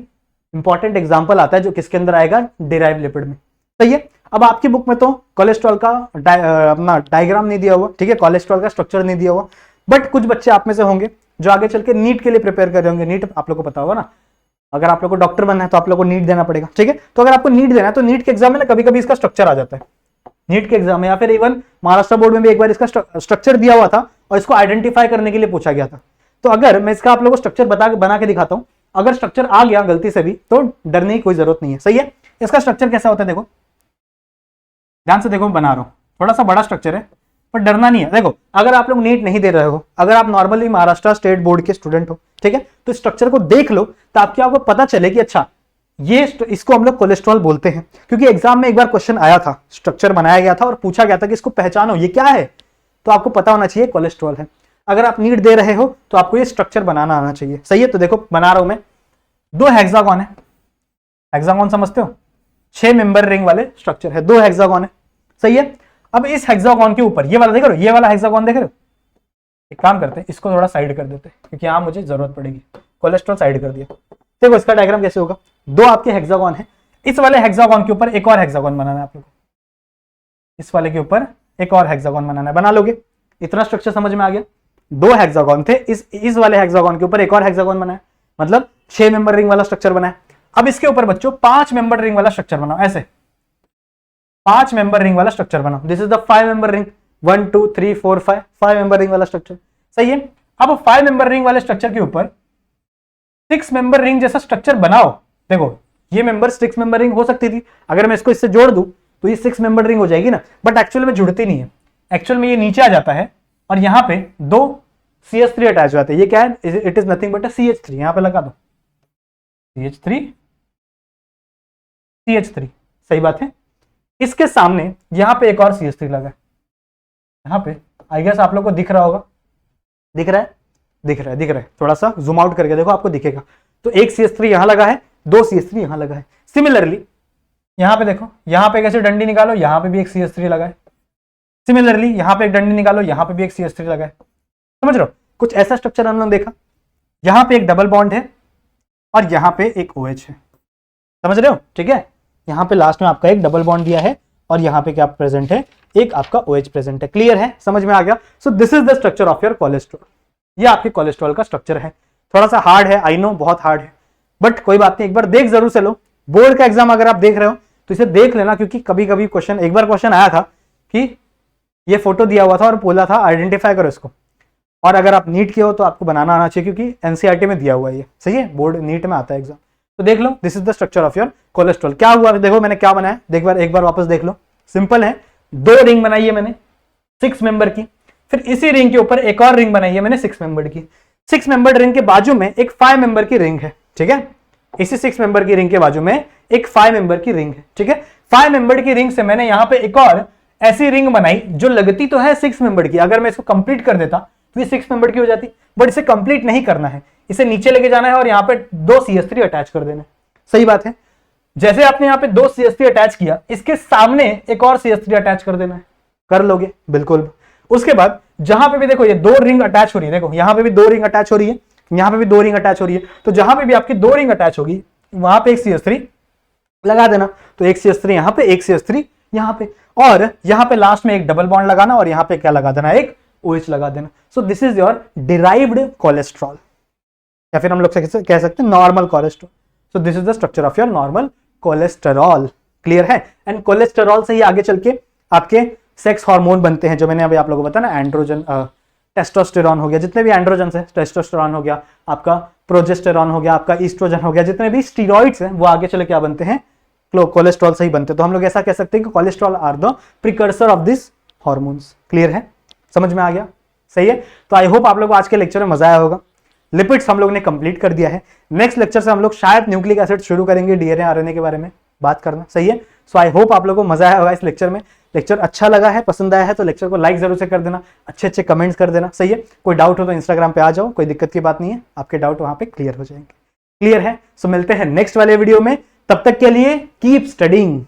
इंपॉर्टेंट एग्जांपल आता है जो किसके अंदर आएगा, डिराइव लिपिड में, सही है। अब आपकी बुक में तो कोलेस्ट्रॉल का अपना डायग्राम नहीं दिया हुआ, ठीक है, कोलेस्ट्रॉल का स्ट्रक्चर नहीं दिया हुआ, बट कुछ बच्चे आप में से होंगे जो आगे चल के नीट के लिए प्रिपेयर कर रहे होंगे। नीट आप लोग को पता होगा ना, अगर आप लोग को डॉक्टर बनना है तो आप लोग को नीट देना पड़ेगा, ठीक है। तो अगर आपको नीट देना है तो नीट के एग्जाम में ना कभी कभी इसका स्ट्रक्चर आ जाता है, नीट के एग्जाम में, या फिर इवन महाराष्ट्र बोर्ड में भी एक बार इसका स्ट्रक्चर दिया हुआ था और इसको आइडेंटिफाई करने के लिए पूछा गया था। तो अगर मैं इसका आप लोगों को स्ट्रक्चर बना के दिखाता हूं, अगर स्ट्रक्चर आ गया गलती से भी तो डरने की कोई जरूरत नहीं है, सही है। इसका स्ट्रक्चर कैसा होता है, देखो ध्यान से देखो, मैं बना रहा हूं, थोड़ा सा बड़ा स्ट्रक्चर है पर डरना नहीं है। देखो अगर आप लोग नीट नहीं दे रहे हो, अगर आप नॉर्मली महाराष्ट्र स्टेट बोर्ड के स्टूडेंट हो, ठीक है, तो स्ट्रक्चर को देख लो ताकि आपको पता चले कि अच्छा ये इसको हम लोग कोलेस्ट्रॉल बोलते हैं। क्योंकि एग्जाम में एक बार क्वेश्चन आया था, स्ट्रक्चर बनाया गया था और पूछा गया था कि इसको पहचानो ये क्या है, तो आपको पता होना चाहिए कोलेस्ट्रॉल है। अगर आप नीट दे रहे हो तो आपको ये स्ट्रक्चर बनाना आना चाहिए, सही है। तो देखो बना रहा हूं मैं, 2 हेक्सागोन है, हेक्सागोन समझते हो, 6 मेंबर रिंग वाले स्ट्रक्चर है, 2 हेक्सागोन है, सही है। अब इस हेक्सागोन के ऊपर ये वाला देख रहे हो, ये वाला हेक्सागोन देख रहे हो, एक काम करते हैं इसको थोड़ा साइड कर देते हैं क्योंकि यहां मुझे जरूरत पड़ेगी। कोलेस्ट्रॉल साइड कर दिया, देखो इसका डायग्राम कैसे होगा, 2 आपके हेक्सागोन है, इस वाले हेक्सागोन के ऊपर एक और हेक्सागोन बनाना है आप लोगों को, इस वाले के ऊपर एक और हेक्सागोन बनाना है, बना लोगे। इतना स्ट्रक्चर समझ में आ गया, 2 हेक्सागोन थे, इस वाले हेक्सागोन के ऊपर एक और हेक्सागोन बना है, मतलब 6 मेंबर रिंग वाला स्ट्रक्चर बना है। अब इसके ऊपर बच्चों 5 मेंबर रिंग वाला स्ट्रक्चर बनाओ, ऐसे 5 मेंबर रिंग वाला स्ट्रक्चर बनाओ। This is the 5 member ring, 1 2 3 4 5 member ring वाला स्ट्रक्चर, सही है। अब 5 मेंबर रिंग वाले स्ट्रक्चर के ऊपर 6 मेंबर रिंग जैसा स्ट्रक्चर बनाओ। देखो ये मेंबर 6 मेंबर रिंग हो सकती थी, अगर मैं इसको इससे जोड़ दूं तो ये 6 मेंबर रिंग हो जाएगी ना, बट एक्चुअल में जुड़ती नहीं है। एक्चुअल में ये नीचे आ जाता है और यहाँ पे 2 CH3 अटैच हो जाते हैं। ये क्या है, it is nothing but CH3, यहां पे लगा दो CH3 CH3, सही बात है। इसके सामने यहां पे एक और CH3 लगा है, यहां पे आई गेस आप लोग को दिख रहा होगा, दिख रहा है, दिख रहा है, दिख रहा है, थोड़ा सा जूम आउट करके देखो आपको दिखेगा। तो एक CH3 यहां लगा है, 2 CH3 यहां लगा है। सिमिलरली यहां पे देखो, यहां पे कैसे डंडी निकालो, यहां पे भी एक CH3 लगा है। सिमिलरली यहां पे एक डंडी निकालो, यहां पे भी एक CH3 लगा है। समझ रहे हो, कुछ ऐसा स्ट्रक्चर हम लोग देखा, यहां पे एक डबल बॉन्ड है और यहां पे एक OH है, समझ रहे हो, ठीक है। यहां पे लास्ट में आपका एक डबल बॉन्ड दिया है और यहां पे क्या प्रेजेंट है, एक आपका OH प्रेजेंट है। क्लियर है, समझ में आ गया। सो this is the structure of your cholesterol, ये आपके कोलेस्ट्रॉल का स्ट्रक्चर है। थोड़ा सा हार्ड है, आई नो बहुत हार्ड है, बट कोई बात नहीं, एक बार देख जरूर से लो। बोर्ड का एग्जाम अगर आप देख रहे हो तो इसे देख लेना, क्योंकि कभी कभी क्वेश्चन, एक बार क्वेश्चन आया था कि ये फोटो दिया हुआ था और बोला था आइडेंटिफाई करो इसको, और अगर आप नीट के हो तो आपको बनाना आना चाहिए क्योंकि NCERT में दिया हुआ है ये, सही है, बोर्ड नीट में आता है एग्जाम। तो देख लो, this is the structure of your cholesterol. क्या हुआ देखो मैंने क्या बनाया, एक बार वापस देख लो, सिंपल है। 2 रिंग बनाई है मैंने 6 मेंबर की, फिर इसी रिंग के ऊपर एक और रिंग बनाई है मैंने 6 मेंबर की। 6 मेंबर रिंग के बाजू में एक 5 मेंबर की रिंग है, ठीक है। इसी 6 मेंबर की रिंग के बाजू में एक 5 मेंबर की रिंग है, ठीक है। 5 मेंबर की रिंग से मैंने यहां पे एक और ऐसी रिंग बनाई जो लगती तो है 6 मेंबर की। अगर मैं इसको कंप्लीट कर देता तो ये 6 मेंबर की हो जाती, बट इसे कंप्लीट नहीं करना है, इसे नीचे लेके जाना है और यहाँ पे 2 CH3 अटैच कर देना, सही बात है। जैसे आपने यहाँ पे 2 CH3 अटैच किया, इसके सामने एक और CH3 अटैच कर देना है, कर लोगे बिल्कुल। उसके बाद जहां पे भी देखो ये 2 रिंग अटैच हो रही है, देखो यहाँ पे भी 2 रिंग अटैच हो रही है, यहाँ पे भी 2 रिंग अटैच हो रही है, तो जहां पे भी आपकी 2 रिंग अटैच होगी वहां पे एक CH3 लगा देना। तो एक CH3 यहाँ पे, एक CH3 यहाँ पे, और यहाँ पे लास्ट में एक डबल बॉन्ड लगाना और यहाँ पे क्या लगा देना, एक OH लगा देना। सो this is your derived cholesterol, या फिर हम लोग कह सकते हैं normal cholesterol. So this is the structure of your normal cholesterol. Clear है। एंड कोलेस्टेरॉल से ही आगे चल के आपके सेक्स हार्मोन बनते हैं, जो मैंने अभी आप लोगों को बताया ना, एंड्रोजन, टेस्टोस्टेरॉन हो गया, जितने भी एंड्रोजन है, टेस्टोस्टेरॉन हो गया, आपका प्रोजेस्टेरॉन हो गया, आपका ईस्ट्रोजन हो गया, जितने भी स्टीरॉइड्स हैं वो आगे चले क्या बनते हैं, कोलेस्ट्रॉल से ही बनते हैं। तो हम लोग ऐसा कह सकते हैं कि cholesterol are the precursor of this hormones. Clear है, समझ में आ गया। सही है। तो आई होप आप लोग को आज के लेक्चर में मजा आया होगा। लिपिड्स हम लोग ने कंप्लीट कर दिया है। नेक्स्ट लेक्चर से हम लोग शायद न्यूक्लिक एसिड शुरू करेंगे, डीएनए आरएनए के बारे में बात करना, सही है। सो आई होप आप लोगों को मजा आया होगा इस लेक्चर में। लेक्चर अच्छा लगा है, पसंद आया है तो लेक्चर को लाइक जरूर से कर देना, अच्छे अच्छे कमेंट्स कर देना, सही है। कोई डाउट हो तो इंस्टाग्राम पे आ जाओ, कोई दिक्कत की बात नहीं है, आपके डाउट वहां पे क्लियर हो जाएंगे। क्लियर है? सो मिलते हैं नेक्स्ट वाले वीडियो में, तब तक के लिए कीप स्टडीइंग।